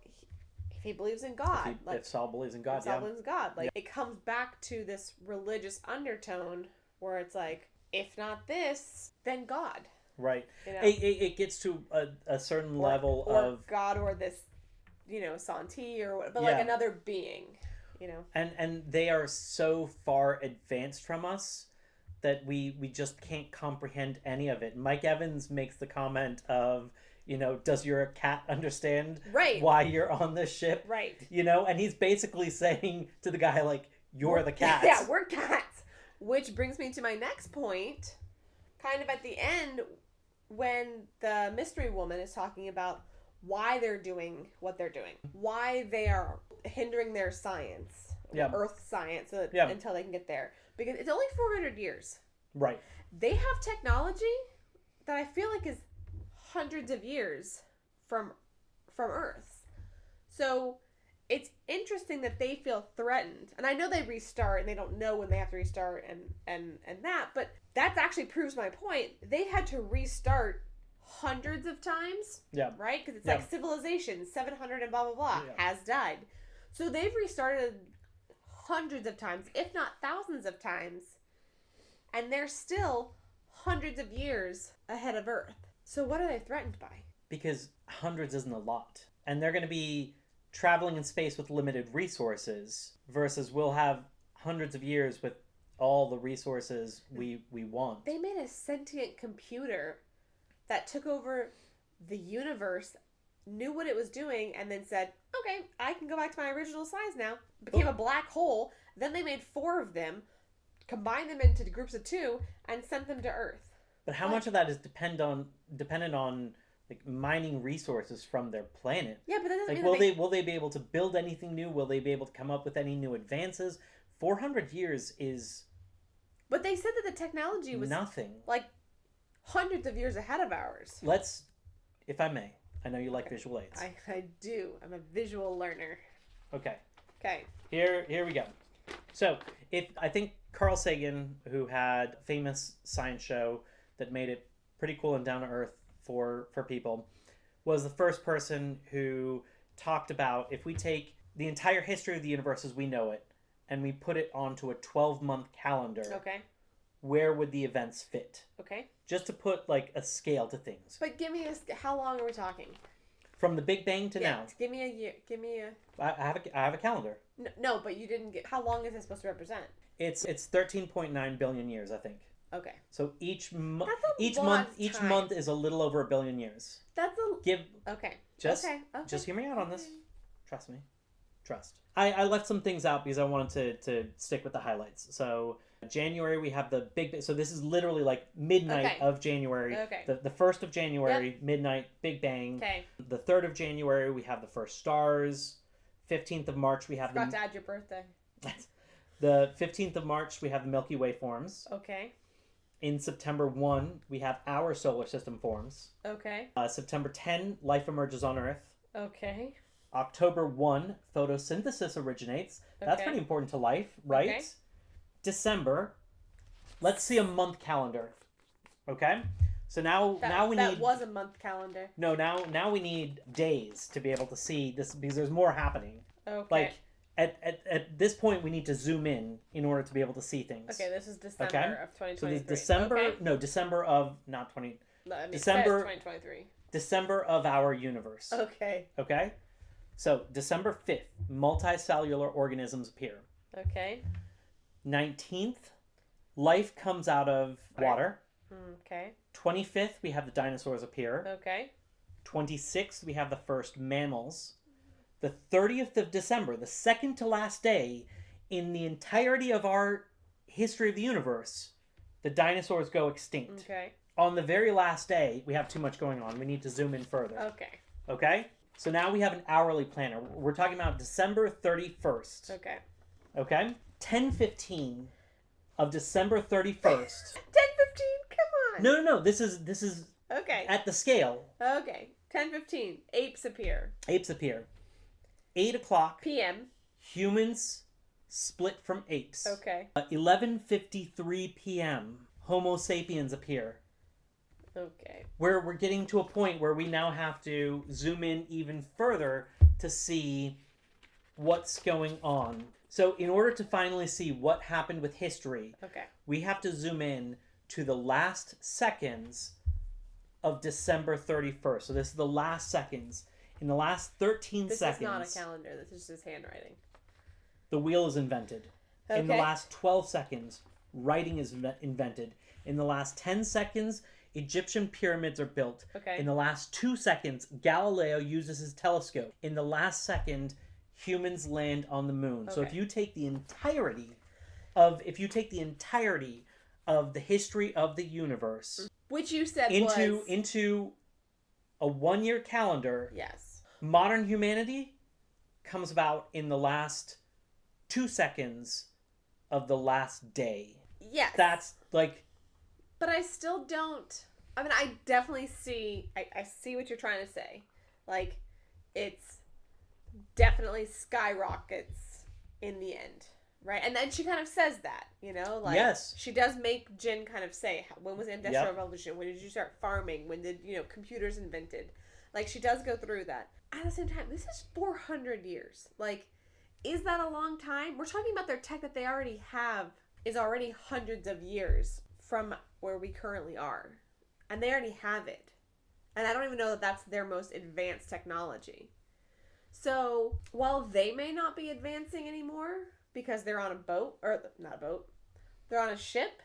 Speaker 2: if he believes in God.
Speaker 1: If Saul believes in God,
Speaker 2: Saul believes in God. Like, it comes back to this religious undertone where it's like, if not this, then God.
Speaker 1: Right.
Speaker 2: You know?
Speaker 1: It gets to a certain level of
Speaker 2: God, or this, you know, Santi, but like another being, you know.
Speaker 1: And they are so far advanced from us that we just can't comprehend any of it. Mike Evans makes the comment of, you know, does your cat understand why you're on this ship?
Speaker 2: Right.
Speaker 1: You know, and he's basically saying to the guy, like, you're the cat.
Speaker 2: Yeah, we're cats. Which brings me to my next point, kind of at the end, when the mystery woman is talking about why they're doing what they're doing, why they are hindering their science, Earth science, until they can get there. Because it's only 400 years.
Speaker 1: Right.
Speaker 2: They have technology that I feel like is hundreds of years from Earth. So it's interesting that they feel threatened. And I know they restart and they don't know when they have to restart and that, but that actually proves my point. They had to restart hundreds of times.
Speaker 1: Yeah.
Speaker 2: Right? Because it's like civilization, 700 and blah, blah, blah, has died. So they've restarted hundreds of times, if not thousands of times, and they're still hundreds of years ahead of Earth. So what are they threatened by?
Speaker 1: Because hundreds isn't a lot. And they're going to be traveling in space with limited resources versus we'll have hundreds of years with all the resources we want.
Speaker 2: They made a sentient computer that took over the universe, knew what it was doing, and then said, okay, I can go back to my original size now. Became a black hole. Then they made 4 of them, combined them into groups of 2, and sent them to Earth.
Speaker 1: But how much of that is dependent on like mining resources from their planet?
Speaker 2: Yeah, but that doesn't
Speaker 1: like
Speaker 2: mean
Speaker 1: will they be able to build anything new? Will they be able to come up with any new advances? 400 years is.
Speaker 2: But they said that the technology was
Speaker 1: nothing.
Speaker 2: Like hundreds of years ahead of ours.
Speaker 1: Let's, if I may, I know you like visual aids.
Speaker 2: I do. I'm a visual learner.
Speaker 1: Okay.
Speaker 2: Okay.
Speaker 1: Here we go. So, I think Carl Sagan, who had a famous science show that made it pretty cool and down to earth for people, was the first person who talked about if we take the entire history of the universe as we know it and we put it onto a 12-month calendar.
Speaker 2: Okay.
Speaker 1: Where would the events fit?
Speaker 2: Okay.
Speaker 1: Just to put like a scale to things.
Speaker 2: But give me how long are we talking?
Speaker 1: From the Big Bang to now.
Speaker 2: Give me a year. Give me a.
Speaker 1: I have a calendar.
Speaker 2: No, but you didn't get. How long is it supposed to represent?
Speaker 1: It's 13.9 billion years, I think.
Speaker 2: Okay.
Speaker 1: So each month is a little over 1 billion years.
Speaker 2: That's a. Okay.
Speaker 1: Just hear me out on this. Trust me. Trust. I left some things out because I wanted to stick with the highlights. So January we have the big. So this is literally like midnight of January.
Speaker 2: Okay.
Speaker 1: The 1st of January, midnight, Big Bang.
Speaker 2: Okay.
Speaker 1: The 3rd of January we have the first stars. 15th of March we have
Speaker 2: Forgot to add your birthday.
Speaker 1: The 15th of March we have the Milky Way forms.
Speaker 2: Okay.
Speaker 1: In September 1 we have our solar system forms.
Speaker 2: Okay.
Speaker 1: September 10 life emerges on Earth.
Speaker 2: Okay.
Speaker 1: October 1 photosynthesis originates. That's pretty important to life, right?
Speaker 2: Okay.
Speaker 1: December, let's see a month calendar. Okay? So now we need.
Speaker 2: That was a month calendar.
Speaker 1: No, now we need days to be able to see this because there's more happening.
Speaker 2: Okay.
Speaker 1: Like at this point we need to zoom in order to be able to see things.
Speaker 2: Okay, this is December of 2023.
Speaker 1: So this December, December of not 20.
Speaker 2: No, I mean,
Speaker 1: December
Speaker 2: 2023.
Speaker 1: December of our universe.
Speaker 2: Okay.
Speaker 1: Okay? So December 5th, multicellular organisms appear.
Speaker 2: Okay.
Speaker 1: 19th, life comes out of water.
Speaker 2: Okay.
Speaker 1: 25th, we have the dinosaurs appear.
Speaker 2: Okay.
Speaker 1: 26th, we have the first mammals. The 30th of December, the second to last day in the entirety of our history of the universe, the dinosaurs go extinct.
Speaker 2: Okay.
Speaker 1: On the very last day, we have too much going on. We need to zoom in further.
Speaker 2: Okay.
Speaker 1: Okay? So now we have an hourly planner. We're talking about December 31st.
Speaker 2: Okay.
Speaker 1: Okay? 10:15 of December 31st.
Speaker 2: 10:15? Come on.
Speaker 1: No. This is
Speaker 2: okay.
Speaker 1: At the scale.
Speaker 2: Okay. 10:15. Apes appear.
Speaker 1: 8 o'clock.
Speaker 2: PM.
Speaker 1: Humans split from apes.
Speaker 2: Okay.
Speaker 1: 11:53 p.m. Homo sapiens appear.
Speaker 2: Okay.
Speaker 1: Where we're getting to a point where we now have to zoom in even further to see what's going on. So in order to finally see what happened with history,
Speaker 2: Okay.
Speaker 1: we have to zoom in to the last seconds of December 31st. So this is the last seconds. In the last 13
Speaker 2: This
Speaker 1: seconds...
Speaker 2: is not a calendar. This is just handwriting.
Speaker 1: The wheel is invented.
Speaker 2: Okay.
Speaker 1: In the last 12 seconds, writing is invented. In the last 10 seconds, Egyptian pyramids are built.
Speaker 2: Okay.
Speaker 1: In the last 2 seconds, Galileo uses his telescope. In the last second, humans land on the moon.
Speaker 2: Okay.
Speaker 1: So if you take the entirety of the history of the universe,
Speaker 2: which you said
Speaker 1: into a 1-year calendar,
Speaker 2: yes,
Speaker 1: modern humanity comes about in the last 2 seconds of the last day.
Speaker 2: Yes.
Speaker 1: That's like...
Speaker 2: But I still don't... I mean, I definitely see... I see what you're trying to say. Like, it's definitely skyrockets in the end. Right? And then she kind of says that, you know? Like,
Speaker 1: yes.
Speaker 2: She does make Jin kind of say, when was the Industrial Revolution? When did you start farming? When did, computers invented? Like, she does go through that. At the same time, this is 400 years. Like, is that a long time? We're talking about their tech that they already have is already hundreds of years from where we currently are. And they already have it. And I don't even know that that's their most advanced technology. So, while they may not be advancing anymore because they're on a boat, or not a boat, they're on a ship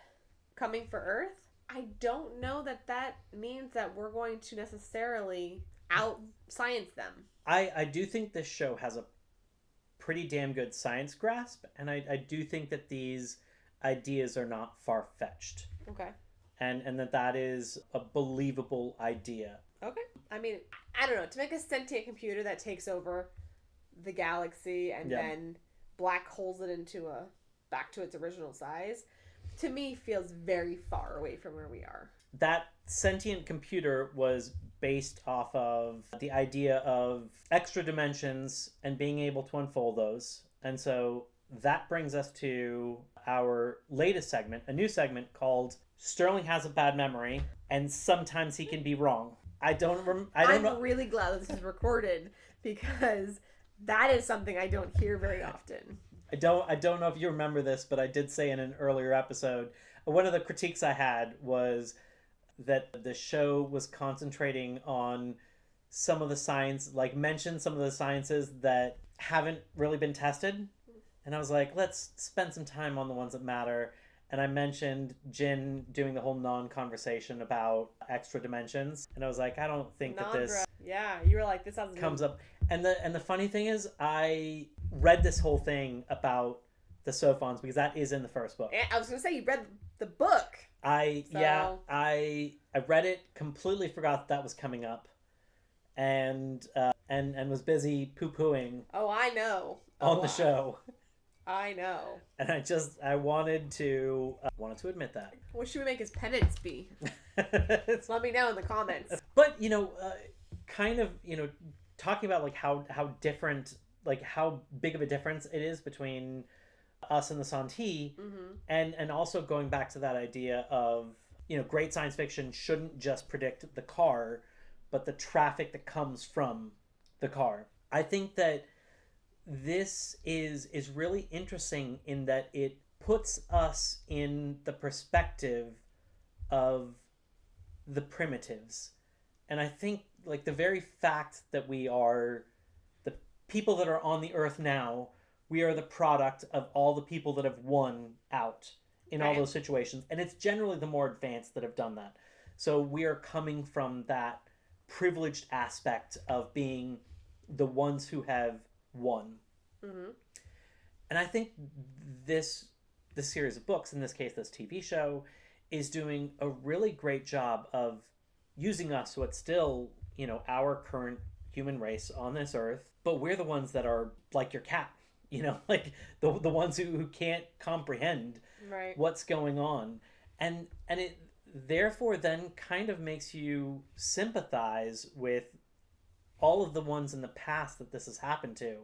Speaker 2: coming for Earth, I don't know that that means that we're going to necessarily out-science them.
Speaker 1: I do think this show has a pretty damn good science grasp, and I do think that these ideas are not far-fetched.
Speaker 2: Okay.
Speaker 1: And that is a believable idea.
Speaker 2: Okay. I mean, I don't know. To make a sentient computer that takes over the galaxy and then black holes it back to its original size, to me feels very far away from where we are.
Speaker 1: That sentient computer was based off of the idea of extra dimensions and being able to unfold those. And so that brings us to our latest segment, a new segment called Sterling Has a Bad Memory, and Sometimes He Can Be Wrong. I'm
Speaker 2: really glad this is recorded because that is something I don't hear very often.
Speaker 1: I don't know if you remember this, but I did say in an earlier episode, one of the critiques I had was that the show was concentrating on some of the science, like mentioned some of the sciences that haven't really been tested. And I was like, let's spend some time on the ones that matter. And I mentioned Jin doing the whole non-conversation about extra dimensions. And I was like, I don't think that this...
Speaker 2: Yeah, you were like, this sounds...
Speaker 1: comes up. And the funny thing is, I read this whole thing about the Sophons because that is in the first book.
Speaker 2: I was going to say, you read the book.
Speaker 1: I read it, completely forgot that was coming up. And was busy poo-pooing.
Speaker 2: Oh, I know.
Speaker 1: On the show.
Speaker 2: I know.
Speaker 1: And I wanted to admit that.
Speaker 2: What should we make his penance be? Let me know in the comments.
Speaker 1: But, kind of, talking about like how different, like how big of a difference it is between us and the Santee, and also going back to that idea of, great science fiction shouldn't just predict the car, but the traffic that comes from the car. I think that this is really interesting in that it puts us in the perspective of the primitives. And I think like the very fact that we are the people that are on the earth now, we are the product of all the people that have won out in all those situations. And it's generally the more advanced that have done that. So we are coming from that privileged aspect of being the ones who have won. And I think this series of books, in this case this TV show, is doing a really great job of using us, so it's still our current human race on this earth, but we're the ones that are like your cat, like the ones who can't comprehend what's going on, and it therefore then kind of makes you sympathize with all of the ones in the past that this has happened to.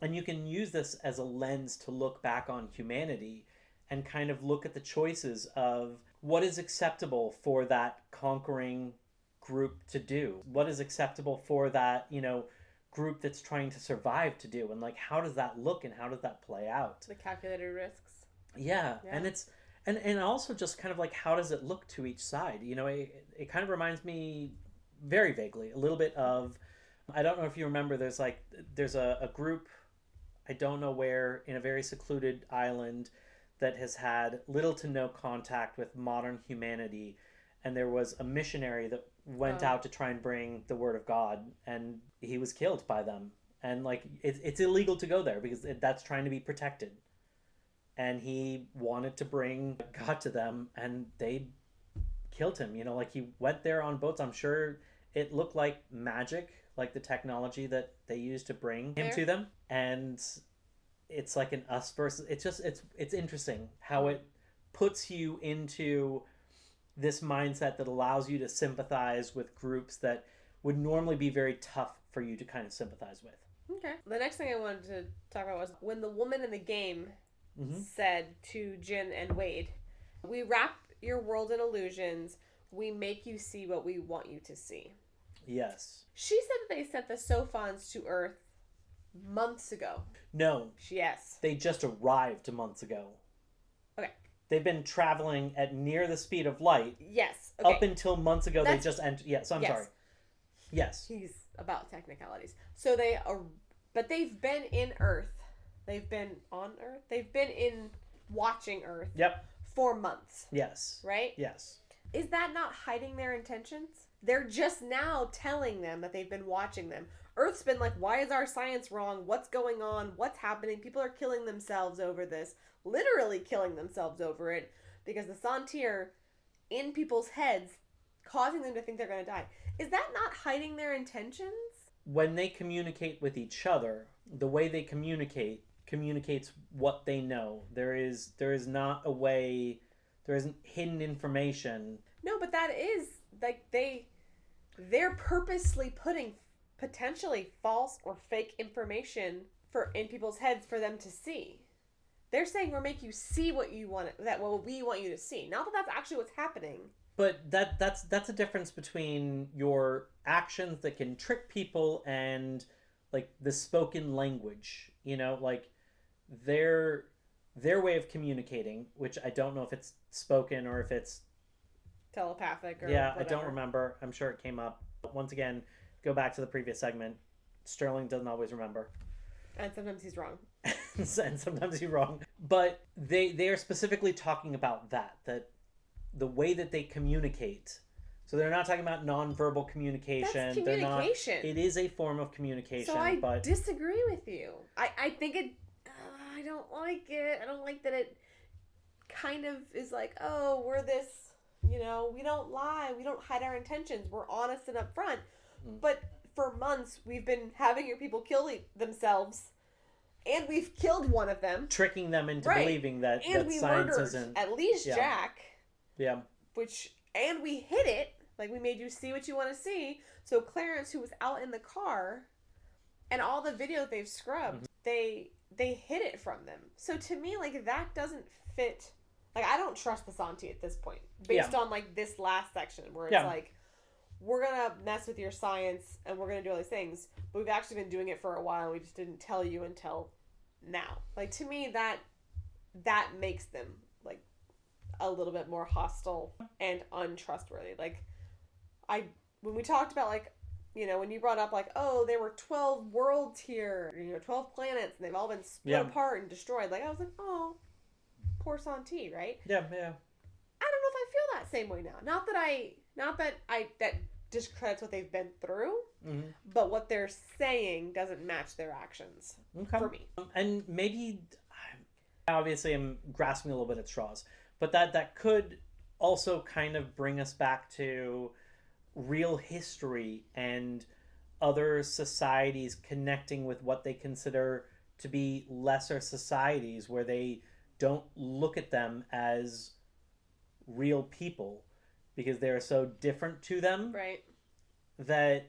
Speaker 1: And you can use this as a lens to look back on humanity and kind of look at the choices of what is acceptable for that conquering group to do, what is acceptable for that, you know, group that's trying to survive to do, and like how does that look and how does that play out?
Speaker 2: The calculated risks.
Speaker 1: Yeah. And it's and also just kind of like how does it look to each side? You know, it kind of reminds me very vaguely a little bit of, I don't know if you remember, there's a group, I don't know where, in a very secluded island that has had little to no contact with modern humanity, and there was a missionary that went out to try and bring the word of God, and he was killed by them. And like it's illegal to go there because that's trying to be protected. And he wanted to bring God to them, and they killed him. You know, like he went there on boats. I'm sure it looked like magic, like the technology that they used to bring him to them. And it's like an us versus. It's interesting how it puts you into this mindset that allows you to sympathize with groups that would normally be very tough for you to kind of sympathize with.
Speaker 2: Okay. The next thing I wanted to talk about was when the woman in the game said to Jin and Wade, "We wrap your world in illusions. We make you see what we want you to see."
Speaker 1: Yes.
Speaker 2: She said that they sent the Sophons to Earth months ago.
Speaker 1: No.
Speaker 2: Yes.
Speaker 1: They just arrived months ago.
Speaker 2: Okay.
Speaker 1: They've been traveling at near the speed of light.
Speaker 2: Yes. Okay.
Speaker 1: Up until months ago, they just entered. Yes, I'm sorry. Yes.
Speaker 2: He's about technicalities. So they are, but they've been in Earth. They've been on Earth. They've been in watching Earth.
Speaker 1: Yep.
Speaker 2: For months.
Speaker 1: Yes.
Speaker 2: Right?
Speaker 1: Yes.
Speaker 2: Is that not hiding their intentions? They're just now telling them that they've been watching them. Earth's been like, why is our science wrong? What's going on? What's happening? People are killing themselves over this. Literally killing themselves over it. Because the Santir, in people's heads, causing them to think they're going to die. Is that not hiding their intentions?
Speaker 1: When they communicate with each other, the way they communicates what they know. There is not a way, there isn't hidden information.
Speaker 2: No, but that is like they're purposely putting potentially false or fake information in people's heads for them to see. They're saying we'll make you see what we want you to see. Not that that's actually what's happening.
Speaker 1: But that's a difference between your actions that can trick people and like the spoken language, you know, like their way of communicating, which I don't know if it's spoken or if it's
Speaker 2: telepathic or
Speaker 1: yeah,
Speaker 2: whatever.
Speaker 1: I don't remember. I'm sure it came up. Once again, go back to the previous segment. Sterling doesn't always remember.
Speaker 2: And sometimes he's wrong.
Speaker 1: And sometimes he's wrong. But they are specifically talking about that the way that they communicate. So they're not talking about nonverbal communication.
Speaker 2: That's communication.
Speaker 1: It is a form of communication.
Speaker 2: So I
Speaker 1: but
Speaker 2: disagree with you. I think it... I don't like it. I don't like that it kind of is like, oh, we're this... You know, we don't lie. We don't hide our intentions. We're honest and upfront. But for months, we've been having your people kill themselves. And we've killed one of them.
Speaker 1: Tricking them into believing that,
Speaker 2: and we
Speaker 1: science
Speaker 2: murdered
Speaker 1: isn't...
Speaker 2: at least Jack.
Speaker 1: Yeah.
Speaker 2: And we hid it. Like, we made you see what you want to see. So Clarence, who was out in the car, and all the video they've scrubbed, they hid it from them. So to me, like, that doesn't fit... Like, I don't trust the Santi at this point. Based on, like, this last section where it's like, we're going to mess with your science and we're going to do all these things. But we've actually been doing it for a while and we just didn't tell you until now. Like, to me, that makes them, like, a little bit more hostile and untrustworthy. Like, when we talked about, like, you know, when you brought up, like, oh, there were 12 worlds here, you know, 12 planets, and they've all been split apart and destroyed. Like, I was like, oh, poor Santi, right?
Speaker 1: Yeah.
Speaker 2: I don't know if I feel that same way now. Not that discredits what they've been through, but what they're saying doesn't match their actions for me.
Speaker 1: And maybe, obviously I'm grasping a little bit at straws, but that could also kind of bring us back to real history and other societies connecting with what they consider to be lesser societies, where they don't look at them as real people because they're so different to them,
Speaker 2: right?
Speaker 1: That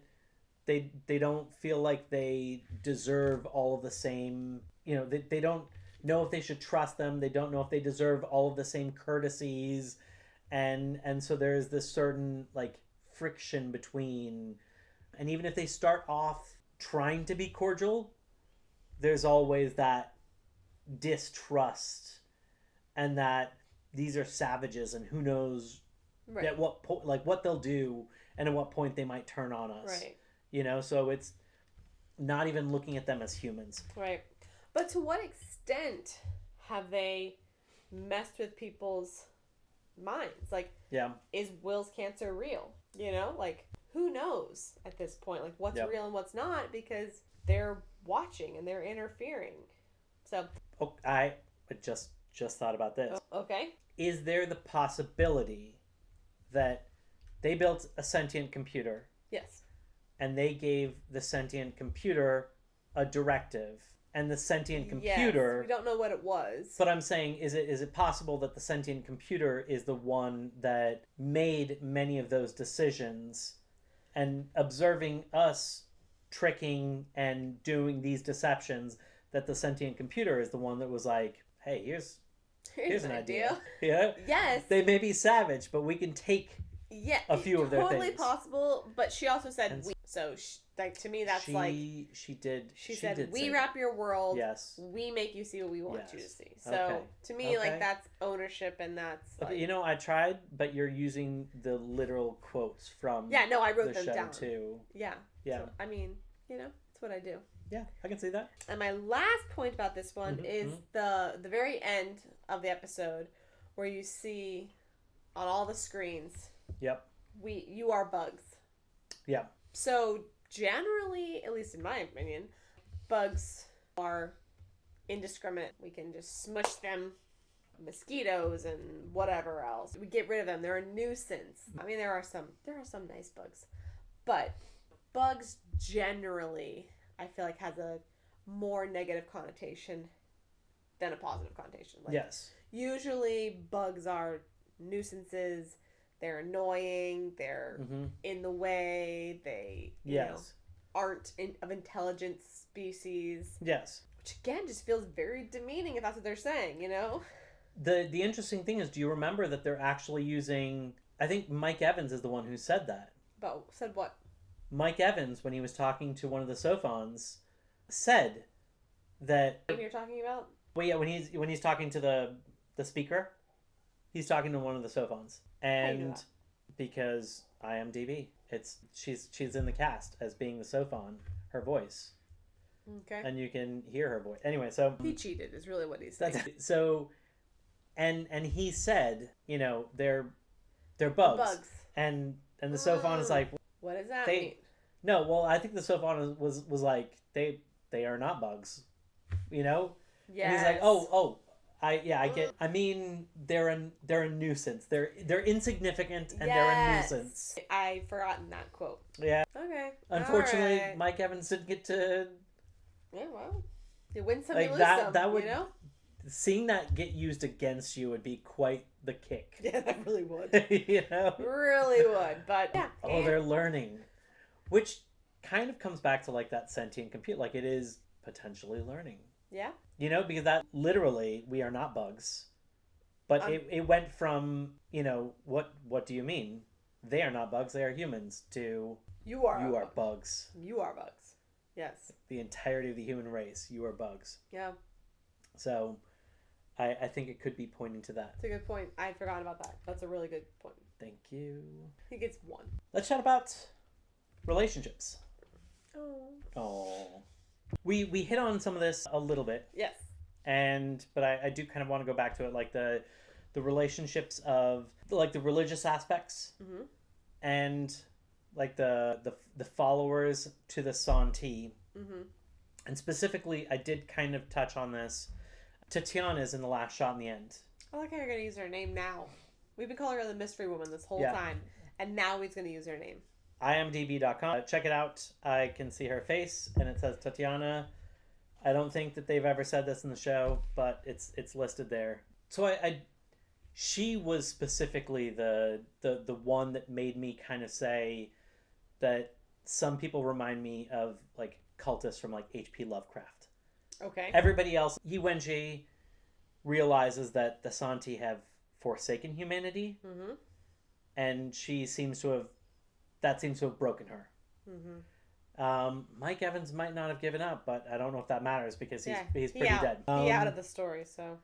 Speaker 1: they don't feel like they deserve all of the same, they don't know if they should trust them. They don't know if they deserve all of the same courtesies. And so there's this certain like friction between, and even if they start off trying to be cordial, there's always that distrust and that these are savages and who knows at what point, like what they'll do and at what point they might turn on us.
Speaker 2: Right.
Speaker 1: So it's not even looking at them as humans.
Speaker 2: Right. But to what extent have they messed with people's minds? Like, is Will's cancer real? Like, who knows at this point? Like, what's real and what's not, because they're watching and they're interfering. So.
Speaker 1: Oh, I just thought about this.
Speaker 2: Okay.
Speaker 1: Is there the possibility that they built a sentient computer?
Speaker 2: Yes.
Speaker 1: And they gave the sentient computer a directive, and the sentient computer...
Speaker 2: Yes, we don't know what it was.
Speaker 1: But I'm saying, is it possible that the sentient computer is the one that made many of those decisions, and observing us tricking and doing these deceptions, that the sentient computer is the one that was like, hey, here's an idea. Yeah.
Speaker 2: Yes.
Speaker 1: They may be savage, but we can take a few of their things.
Speaker 2: Totally possible, but she also said we. So, to me, that's She said, we wrap your world.
Speaker 1: Yes.
Speaker 2: We make you see what we want you to see. So, to me, like, that's ownership, and that's... Like,
Speaker 1: I tried, but you're using the literal quotes from
Speaker 2: I wrote them
Speaker 1: show
Speaker 2: down.
Speaker 1: Too.
Speaker 2: Yeah.
Speaker 1: Yeah.
Speaker 2: So, I mean, it's what I do.
Speaker 1: Yeah, I can see that.
Speaker 2: And my last point about this one is the very end of the episode where you see on all the screens, you are bugs.
Speaker 1: Yeah.
Speaker 2: So generally, at least in my opinion, bugs are indiscriminate. We can just smush them, mosquitoes and whatever else. We get rid of them. They're a nuisance. I mean, there are some nice bugs, but bugs generally, I feel like, has a more negative connotation than a positive connotation. Like,
Speaker 1: yes.
Speaker 2: Usually bugs are nuisances. They're annoying. They're in the way. They aren't of intelligent species.
Speaker 1: Yes.
Speaker 2: Which again just feels very demeaning if that's what they're saying.
Speaker 1: The interesting thing is, do you remember that they're actually using? I think Mike Evans is the one who said that.
Speaker 2: But said what?
Speaker 1: Mike Evans, when he was talking to one of the Sophons, said that.
Speaker 2: What you're talking about?
Speaker 1: Well, yeah, when he's talking to the speaker, he's talking to one of the Sophons, and because IMDb, she's in the cast as being the Sophon, her voice.
Speaker 2: Okay.
Speaker 1: And you can hear her voice. Anyway, so
Speaker 2: he cheated is really what he's saying.
Speaker 1: So, and he said, they're bugs. And the Sophon is like,
Speaker 2: what does that mean?
Speaker 1: No, well, I think the Sophon was like, they are not bugs, Yeah. And he's like, I get. I mean, they're a nuisance. They're insignificant and they're a nuisance.
Speaker 2: I've forgotten that quote.
Speaker 1: Yeah.
Speaker 2: Okay.
Speaker 1: Unfortunately, Mike Evans didn't get to.
Speaker 2: Yeah, well, you win some,
Speaker 1: like
Speaker 2: you lose
Speaker 1: that.
Speaker 2: some.
Speaker 1: That would seeing that get used against you would be quite the kick.
Speaker 2: Yeah, that really would. Really would. But yeah.
Speaker 1: Oh, they're learning, which kind of comes back to like that sentient computer. Like it is potentially learning.
Speaker 2: Yeah.
Speaker 1: Because that literally, we are not bugs. But it went from, what do you mean? They are not bugs, they are humans, to
Speaker 2: you are
Speaker 1: bugs.
Speaker 2: You are bugs. Yes.
Speaker 1: The entirety of the human race, you are bugs.
Speaker 2: Yeah.
Speaker 1: So I think it could be pointing to that.
Speaker 2: It's a good point. I forgot about that. That's a really good point.
Speaker 1: Thank you.
Speaker 2: I think it's one.
Speaker 1: Let's chat about relationships.
Speaker 2: Oh.
Speaker 1: We hit on some of this a little bit.
Speaker 2: Yes.
Speaker 1: But I do kind of want to go back to it, like the relationships of like the religious aspects, and like the followers to the Santee, and specifically, I did kind of touch on this. Tatiana's in the last shot in the end.
Speaker 2: I like how you're going to use her name now. We've been calling her the mystery woman this whole time, and now he's going to use her name. IMDb.com.
Speaker 1: Check it out. I can see her face, and it says Tatiana. I don't think that they've ever said this in the show, but it's listed there. So she was specifically the one that made me kind of say that some people remind me of like cultists from like H.P. Lovecraft.
Speaker 2: Okay.
Speaker 1: Everybody else, Wenji realizes that the Santi have forsaken humanity,
Speaker 2: Mm-hmm.
Speaker 1: and seems to have broken her.
Speaker 2: Mm-hmm.
Speaker 1: Mike Evans might not have given up, but I don't know if that matters because he's pretty
Speaker 2: out.
Speaker 1: dead.
Speaker 2: He out of the story, so.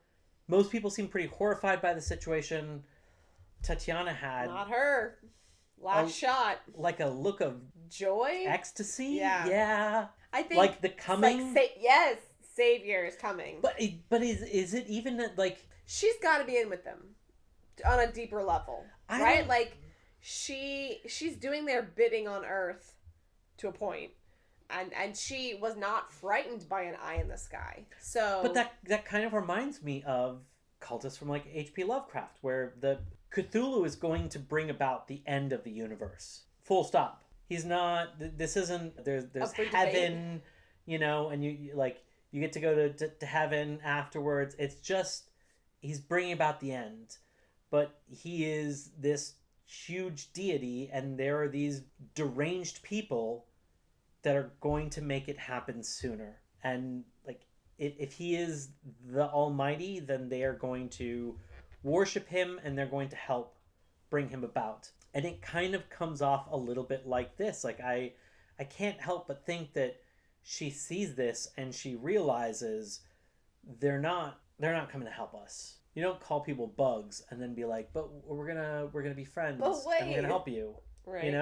Speaker 1: Most people seem pretty horrified by the situation. Tatiana had
Speaker 2: Not her. Last shot.
Speaker 1: like a look of
Speaker 2: Joy?
Speaker 1: ecstasy.
Speaker 2: Yeah. I think
Speaker 1: like the coming.
Speaker 2: Like, yes, Savior is coming.
Speaker 1: But is it even like
Speaker 2: she's got to be in with them on a deeper level, right? Like she's doing their bidding on Earth to a point, and she was not frightened by an eye in the sky. So,
Speaker 1: but that kind of reminds me of cultists from like H.P. Lovecraft, where the Cthulhu is going to bring about the end of the universe. Full stop. He's not. This isn't. There's heaven, and you get to go to heaven afterwards. It's just he's bringing about the end, but he is this huge deity, and there are these deranged people that are going to make it happen sooner. And like, if he is the Almighty, then they are going to worship him, and they're going to help bring him about. And it kind of comes off a little bit like this. Like I can't help but think that she sees this and she realizes they're not coming to help us. You don't call people bugs and then be like, but we're gonna be friends and we're gonna help you.
Speaker 2: Right.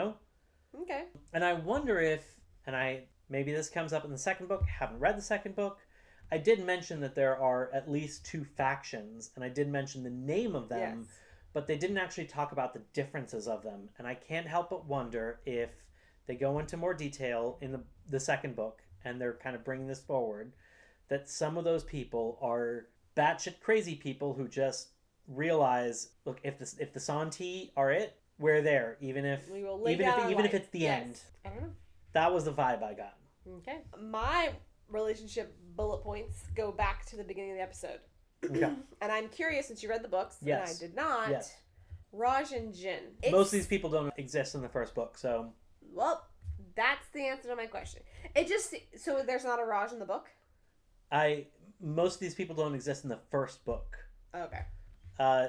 Speaker 2: Okay.
Speaker 1: And I wonder if, maybe this comes up in the second book. Haven't read the second book. I did mention that there are at least 2 factions, and I did mention the name of them. Yes. But they didn't actually talk about the differences of them. And I can't help but wonder if they go into more detail in the second book, and they're kind of bringing this forward, that some of those people are batshit crazy people who just realize, look, if the Santi are it, we're there, even if it's the end.
Speaker 2: I don't know.
Speaker 1: That was the vibe I got.
Speaker 2: Okay. My relationship bullet points go back to the beginning of the episode.
Speaker 1: Okay.
Speaker 2: And I'm curious, since you read the books,
Speaker 1: yes.
Speaker 2: and I did not.
Speaker 1: Yes.
Speaker 2: Raj and Jin.
Speaker 1: Most of these people don't exist in the first book, so.
Speaker 2: Well, that's the answer to my question. So there's not a Raj in the book?
Speaker 1: Most of these people don't exist in the first book.
Speaker 2: Okay.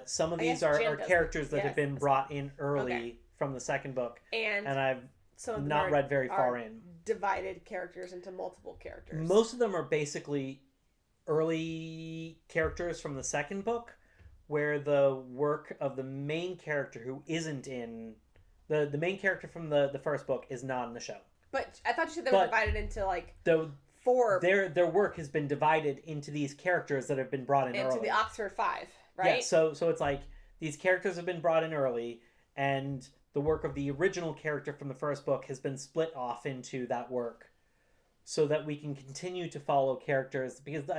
Speaker 1: Some of these are characters that have been brought in early from the second book, and I've not read very far in.
Speaker 2: Divided characters into multiple characters.
Speaker 1: Most of them are basically early characters from the second book, where the work of the main character who isn't in the main character from the first book is not in the show. But
Speaker 2: I thought you said they were divided into like 4.
Speaker 1: Their work has been divided into these characters that have been brought in early.
Speaker 2: Into the Oxford 5, right?
Speaker 1: Yeah, so it's like these characters have been brought in early, and the work of the original character from the first book has been split off into that work, so that we can continue to follow characters, because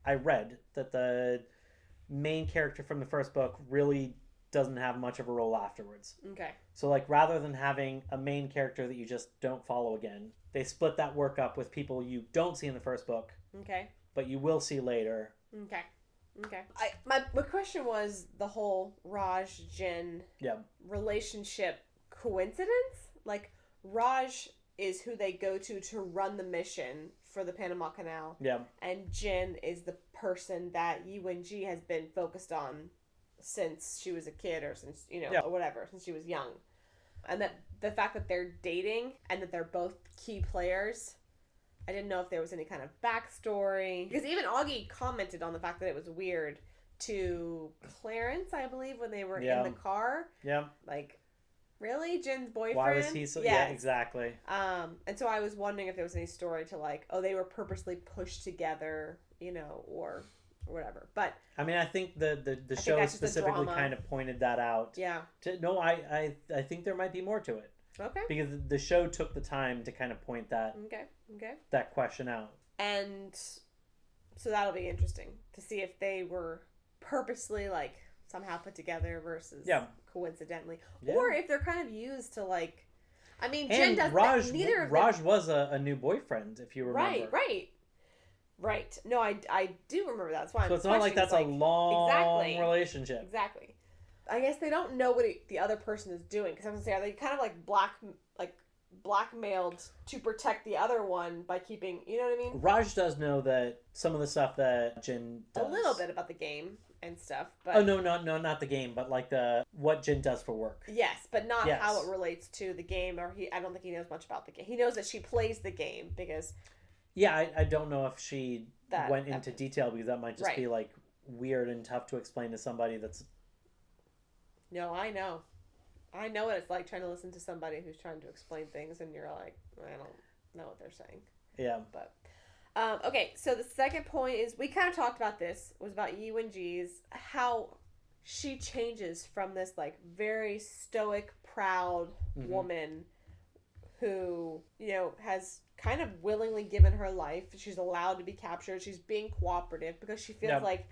Speaker 1: I read that the main character from the first book really doesn't have much of a role afterwards.
Speaker 2: Okay.
Speaker 1: So like, rather than having a main character that you just don't follow again, they split that work up with people you don't see in the first book.
Speaker 2: Okay.
Speaker 1: But you will see later.
Speaker 2: Okay. My question was the whole Raj Jin relationship coincidence? Like, Raj is who they go to run the mission for the Panama Canal. Yeah. And Jin is the person that Wenji has been focused on since she was a kid, or since, or whatever, since she was young. And that the fact that they're dating and that they're both key players, I didn't know if there was any kind of backstory. Because even Augie commented on the fact that it was weird to Clarence, I believe, when they were in the car. Yeah. Like, really? Jin's boyfriend? Why was he so... Yes.
Speaker 1: Yeah, exactly.
Speaker 2: And so I was wondering if there was any story to like, oh, they were purposely pushed together, or whatever. But I
Speaker 1: mean, I think the show specifically kind of pointed that out. Yeah. I think there might be more to it.
Speaker 2: Okay.
Speaker 1: Because the show took the time to kind of point that that question out.
Speaker 2: And so that'll be interesting to see if they were purposely like somehow put together versus coincidentally, or if they're kind of used to like. I mean, Jen does neither of them.
Speaker 1: Raj was a new boyfriend, if you remember.
Speaker 2: Right. No, I do remember that. That's why.
Speaker 1: So it's not like that's a long relationship.
Speaker 2: Exactly. I guess they don't know what the other person is doing, because I was gonna say, are they kind of like blackmailed to protect the other one by keeping, you know what I mean?
Speaker 1: Raj does know that some of the stuff that Jin does.
Speaker 2: A little bit about the game and stuff, but
Speaker 1: oh no, not the game, but like what Jin does for work.
Speaker 2: yes, but not how it relates to the game. Or I don't think he knows much about the game. He knows that she plays the game because.
Speaker 1: Yeah, I don't know if she went into detail because that might just be like weird and tough to explain to somebody that's.
Speaker 2: No, I know. I know what it's like trying to listen to somebody who's trying to explain things, and you're like, I don't know what they're saying.
Speaker 1: Yeah.
Speaker 2: But, okay, so the second point is, we kind of talked about this, was about Yu-and-Ji's, how she changes from this, like, very stoic, proud woman who, you know, has kind of willingly given her life. She's allowed to be captured. She's being cooperative because she feels like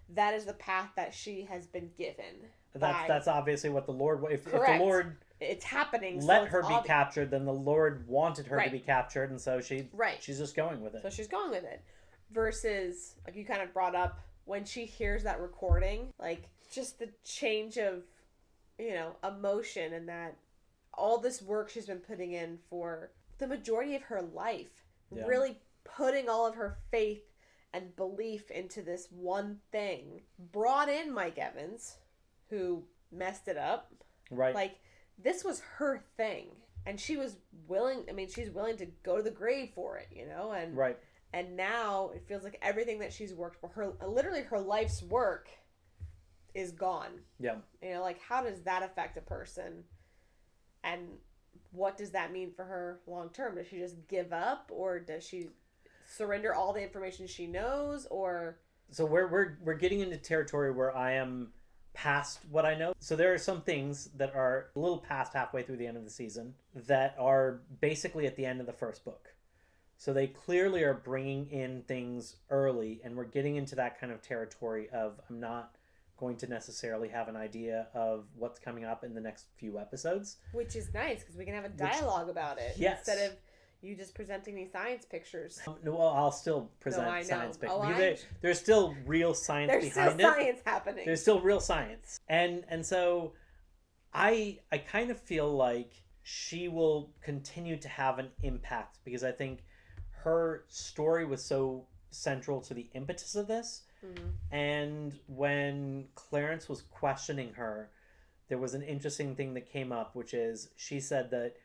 Speaker 2: that is the path that she has been given.
Speaker 1: That's obviously what the Lord. If the Lord,
Speaker 2: it's happening.
Speaker 1: Let her be captured. Then the Lord wanted her to be captured, and so she's just going with it.
Speaker 2: So she's going with it. Versus, like you kind of brought up, when she hears that recording, like just the change of, you know, emotion, and that all this work she's been putting in for the majority of her life, really putting all of her faith and belief into this one thing, brought in Mike Evans, who messed it up.
Speaker 1: Right.
Speaker 2: Like, this was her thing. And she was willing, she's willing to go to the grave for it, you know? And
Speaker 1: right.
Speaker 2: And now it feels like everything that she's worked for, literally her life's work is gone.
Speaker 1: Yeah.
Speaker 2: You know, like, how does that affect a person? And what does that mean for her long term? Does she just give up? Or does she surrender all the information she knows? Or...
Speaker 1: So we're getting into territory where I am past what I know. So there are some things that are a little past halfway through the end of the season that are basically at the end of the first book. So they clearly are bringing in things early, and we're getting into that kind of territory of I'm not going to necessarily have an idea of what's coming up in the next few episodes.
Speaker 2: Which is nice, because we can have a dialogue about it.
Speaker 1: Yes.
Speaker 2: Instead of you just presenting me science pictures.
Speaker 1: No, well, I'll still present science pictures.
Speaker 2: Oh,
Speaker 1: there's still real science behind it.
Speaker 2: There's still science happening.
Speaker 1: There's still real science. And so I kind of feel like she will continue to have an impact, because I think her story was so central to the impetus of this. Mm-hmm. And when Clarence was questioning her, there was an interesting thing that came up, which is she said that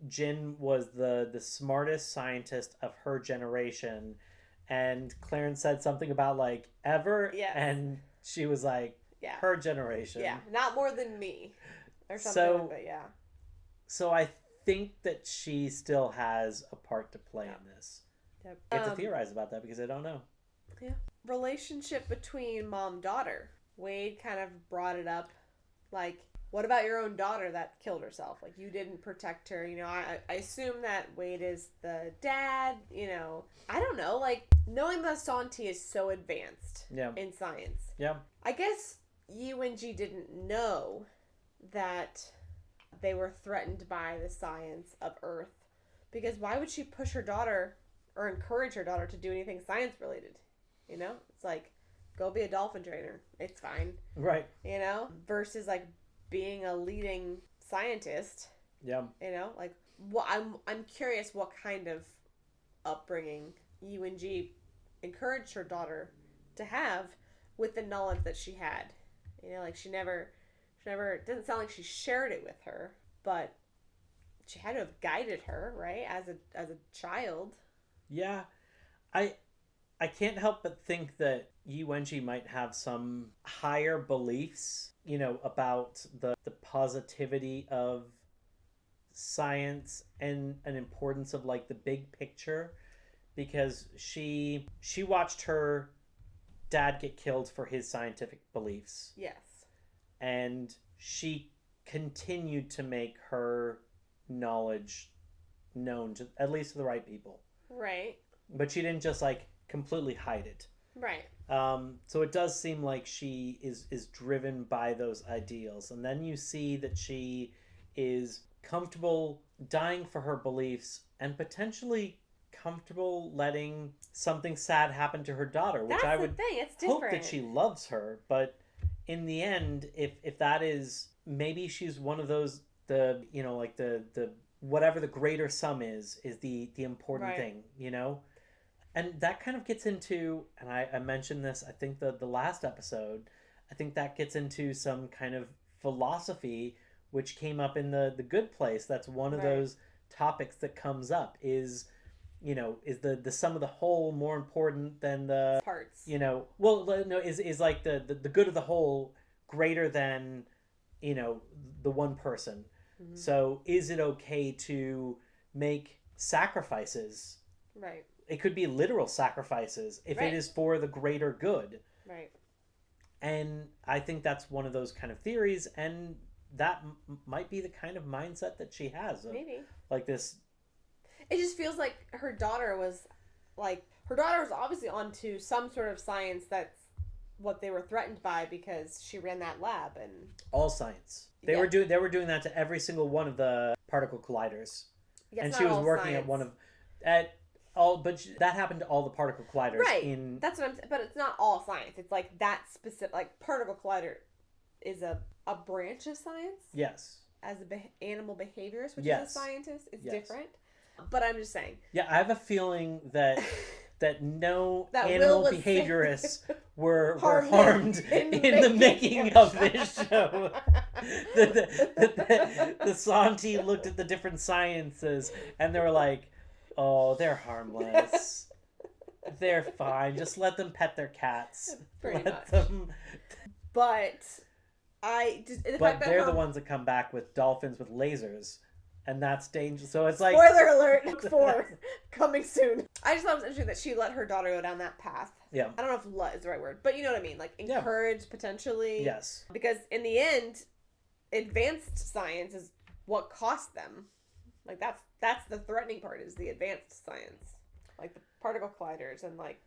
Speaker 1: Jin was the smartest scientist of her generation, and Clarence said something about like ever, and she was like, her generation,
Speaker 2: not more than me, or something. But
Speaker 1: so I think that she still has a part to play in this.
Speaker 2: Yep.
Speaker 1: I have to theorize about that because I don't know.
Speaker 2: Yeah, relationship between mom-daughter. Wade kind of brought it up, like, what about your own daughter that killed herself? Like, you didn't protect her. You know, I assume that Wade is the dad, you know. I don't know. Like, knowing that Santi is so advanced in science. Yeah. I guess Yu-and-Ji didn't know that they were threatened by the science of Earth. Because why would she push her daughter or encourage her daughter to do anything science-related? You know? It's like, go be a dolphin trainer. It's fine. Right. You know? Versus, like, being a leading scientist. Yeah. You know, like, well, I'm curious what kind of upbringing Yu-and-Ji encouraged her daughter to have with the knowledge that she had. You know, like, she never it doesn't sound like she shared it with her, but she had to have guided her, right? As a child. Yeah. I can't help but think that Yu-and-Ji might have some higher beliefs, you know, about the positivity of science and an importance of, like, the big picture, because she watched her dad get killed for his scientific beliefs. Yes. And she continued to make her knowledge known to at least to the right people. Right. But she didn't just, like, completely hide it. Right. So it does seem like she is driven by those ideals. And then you see that she is comfortable dying for her beliefs and potentially comfortable letting something sad happen to her daughter, which I would hope that she loves her. But in the end, if that is, maybe she's one of those, the
Speaker 1: whatever the greater sum is the important
Speaker 2: Right.
Speaker 1: thing, you know? And that kind of gets into, and I mentioned this, I think the last episode, I think that gets into some kind of philosophy which came up in the Good Place. That's one of
Speaker 2: Right.
Speaker 1: those topics that comes up is, is the sum of the whole more important than the,
Speaker 2: Parts.
Speaker 1: well, no, is like the good of the whole greater than, the one person.
Speaker 2: Mhm.
Speaker 1: So is it okay to make sacrifices?
Speaker 2: Right.
Speaker 1: It could be literal sacrifices if
Speaker 2: Right.
Speaker 1: it is for the greater good.
Speaker 2: Right.
Speaker 1: And I think that's one of those kind of theories, and that might be the kind of mindset that she has.
Speaker 2: Maybe.
Speaker 1: Like this.
Speaker 2: It just feels like her daughter was obviously onto some sort of science that's what they were threatened by because she ran that lab and
Speaker 1: All science. They were doing that to every single one of the particle colliders.
Speaker 2: Yeah,
Speaker 1: and she was working at one of that happened to all the particle colliders.
Speaker 2: Right. That's what I'm saying. But it's not all science. It's like that specific, like particle collider is a branch of science.
Speaker 1: Yes.
Speaker 2: As an animal behaviorist, which
Speaker 1: Yes.
Speaker 2: is a scientist, it's
Speaker 1: Yes.
Speaker 2: different. But I'm just saying.
Speaker 1: Yeah, I have a feeling that no
Speaker 2: That
Speaker 1: animal
Speaker 2: Will was
Speaker 1: behaviorists were
Speaker 2: harmed
Speaker 1: harmed in the making of
Speaker 2: show.
Speaker 1: this show. The Santi looked at the different sciences and they were like, oh, they're harmless. They're fine. Just let them pet their cats.
Speaker 2: Pretty
Speaker 1: let
Speaker 2: much.
Speaker 1: them.
Speaker 2: But
Speaker 1: they're the ones that come back with dolphins with lasers. And that's dangerous. So it's like...
Speaker 2: Spoiler alert, Book 4, coming soon. I just thought it was interesting that she let her daughter go down that path.
Speaker 1: Yeah.
Speaker 2: I don't know if let is the right word, but you know what I mean. Like, encourage, potentially.
Speaker 1: Yes.
Speaker 2: Because in the end, advanced science is what cost them. Like, that's the threatening part, is the advanced science. Like, the particle colliders and, like,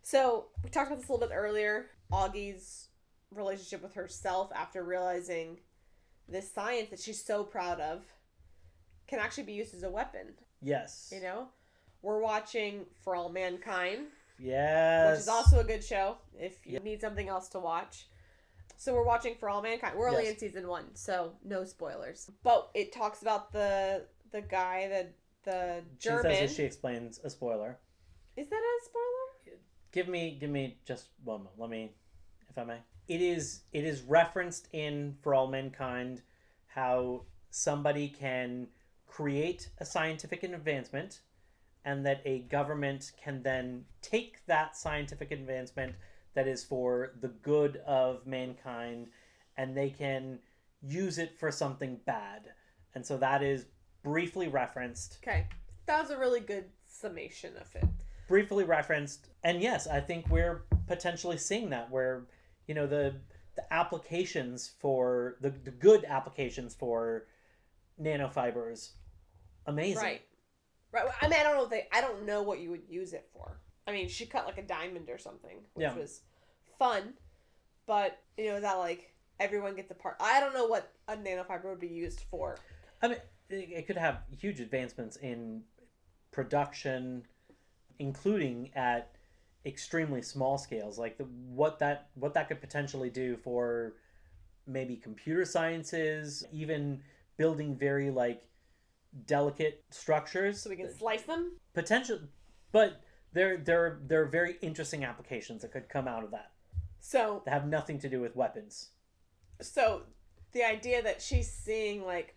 Speaker 2: So, we talked about this a little bit earlier. Augie's relationship with herself after realizing this science that she's so proud of can actually be used as a weapon.
Speaker 1: Yes.
Speaker 2: We're watching For All Mankind.
Speaker 1: Yes.
Speaker 2: Which is also a good show if you need something else to watch. So we're watching For All Mankind. We're only in season 1, so no spoilers. But it talks about the guy, the German.
Speaker 1: She says as she explains a spoiler.
Speaker 2: Is that a spoiler?
Speaker 1: Give me just one moment. Let me, if I may. It is referenced in For All Mankind how somebody can create a scientific advancement and that a government can then take that scientific advancement that is for the good of mankind and they can use it for something bad. And so that is briefly referenced.
Speaker 2: Okay. That was a really good summation of it.
Speaker 1: Briefly referenced. And yes, I think we're potentially seeing that where the applications for the good applications for nanofibers, amazing.
Speaker 2: Right. I mean, I don't know what you would use it for. I mean, she cut like a diamond or something, which was fun. But is that like everyone gets a part? I don't know what a nanofiber would be used for.
Speaker 1: I mean, it could have huge advancements in production, including at extremely small scales, like what that could potentially do for maybe computer sciences, even building very like delicate structures
Speaker 2: so we can slice them
Speaker 1: potential. But there are very interesting applications that could come out of that,
Speaker 2: so
Speaker 1: that have nothing to do with weapons.
Speaker 2: So the idea that she's seeing like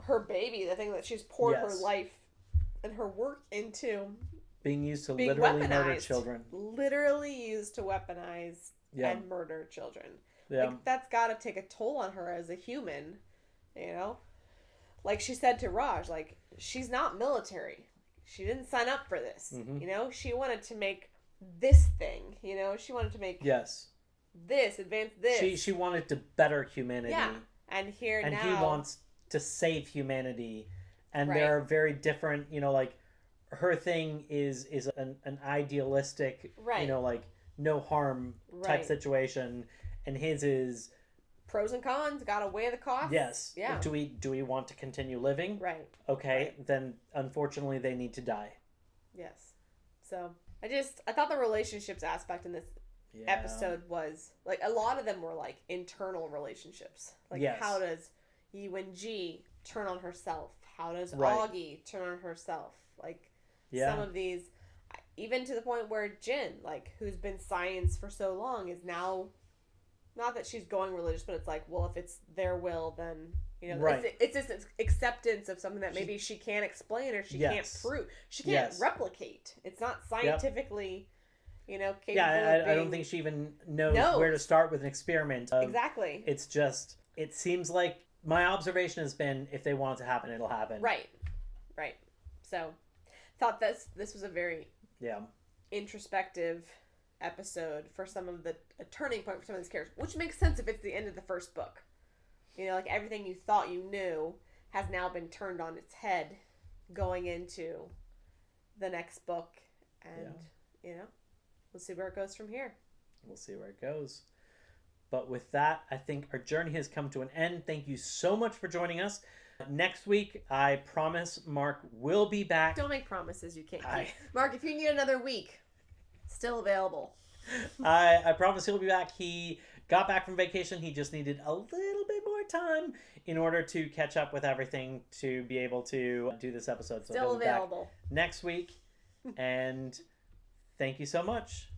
Speaker 2: her baby, the thing that she's poured her life and her work into,
Speaker 1: being used to
Speaker 2: being
Speaker 1: literally murder children.
Speaker 2: Literally used to weaponize and murder children.
Speaker 1: Yeah.
Speaker 2: Like, that's got to take a toll on her as a human, Like she said to Raj, like, she's not military. She didn't sign up for this.
Speaker 1: Mm-hmm.
Speaker 2: She wanted to make this thing, She wanted to make this, advance this.
Speaker 1: She wanted to better humanity.
Speaker 2: Yeah. And here
Speaker 1: and
Speaker 2: now...
Speaker 1: he wants to save humanity. And there are very different, like, her thing is an idealistic, like no harm type situation, and his is
Speaker 2: pros and cons. Gotta weigh the costs.
Speaker 1: Yes.
Speaker 2: Yeah.
Speaker 1: Do we want to continue living?
Speaker 2: Right.
Speaker 1: Okay. Right. Then unfortunately they need to die.
Speaker 2: Yes. So I thought the relationships aspect in this episode was like a lot of them were like internal relationships. Like how does Yi and Ji turn on herself? How does
Speaker 1: Right.
Speaker 2: Augie turn on herself? Like,
Speaker 1: Yeah.
Speaker 2: some of these, even to the point where Jin, like, who's been science for so long, is now, not that she's going religious, but it's like, well, if it's their will, then, you know,
Speaker 1: Right.
Speaker 2: it's this acceptance of something that maybe she can't explain or she can't
Speaker 1: Yes.
Speaker 2: prove. She can't
Speaker 1: Yes.
Speaker 2: replicate. It's not scientifically, you know, capable
Speaker 1: Yeah,
Speaker 2: of
Speaker 1: I don't
Speaker 2: being-
Speaker 1: think she even knows
Speaker 2: knows.
Speaker 1: where to start with an experiment.
Speaker 2: Exactly.
Speaker 1: It's just, it seems like my observation has been, if they want it to happen, it'll happen.
Speaker 2: Right. Right. So, thought this was a very
Speaker 1: Yeah.
Speaker 2: introspective episode for some of the a turning point for some of these characters, which makes sense if it's the end of the first book. You know, like, everything you thought you knew has now been turned on its head going into the next book, and you know, we'll see where it goes from here.
Speaker 1: We'll see where it goes. But with that, I think our journey has come to an end. Thank you so much for joining us. Next week, I promise Mark will be back.
Speaker 2: Don't make promises you can't keep. Mark, if you need another week, still available.
Speaker 1: I promise he'll be back. He got back from vacation. He just needed a little bit more time in order to catch up with everything to be able to do this episode. So
Speaker 2: Still
Speaker 1: he'll be back
Speaker 2: available
Speaker 1: next week. And thank you so much.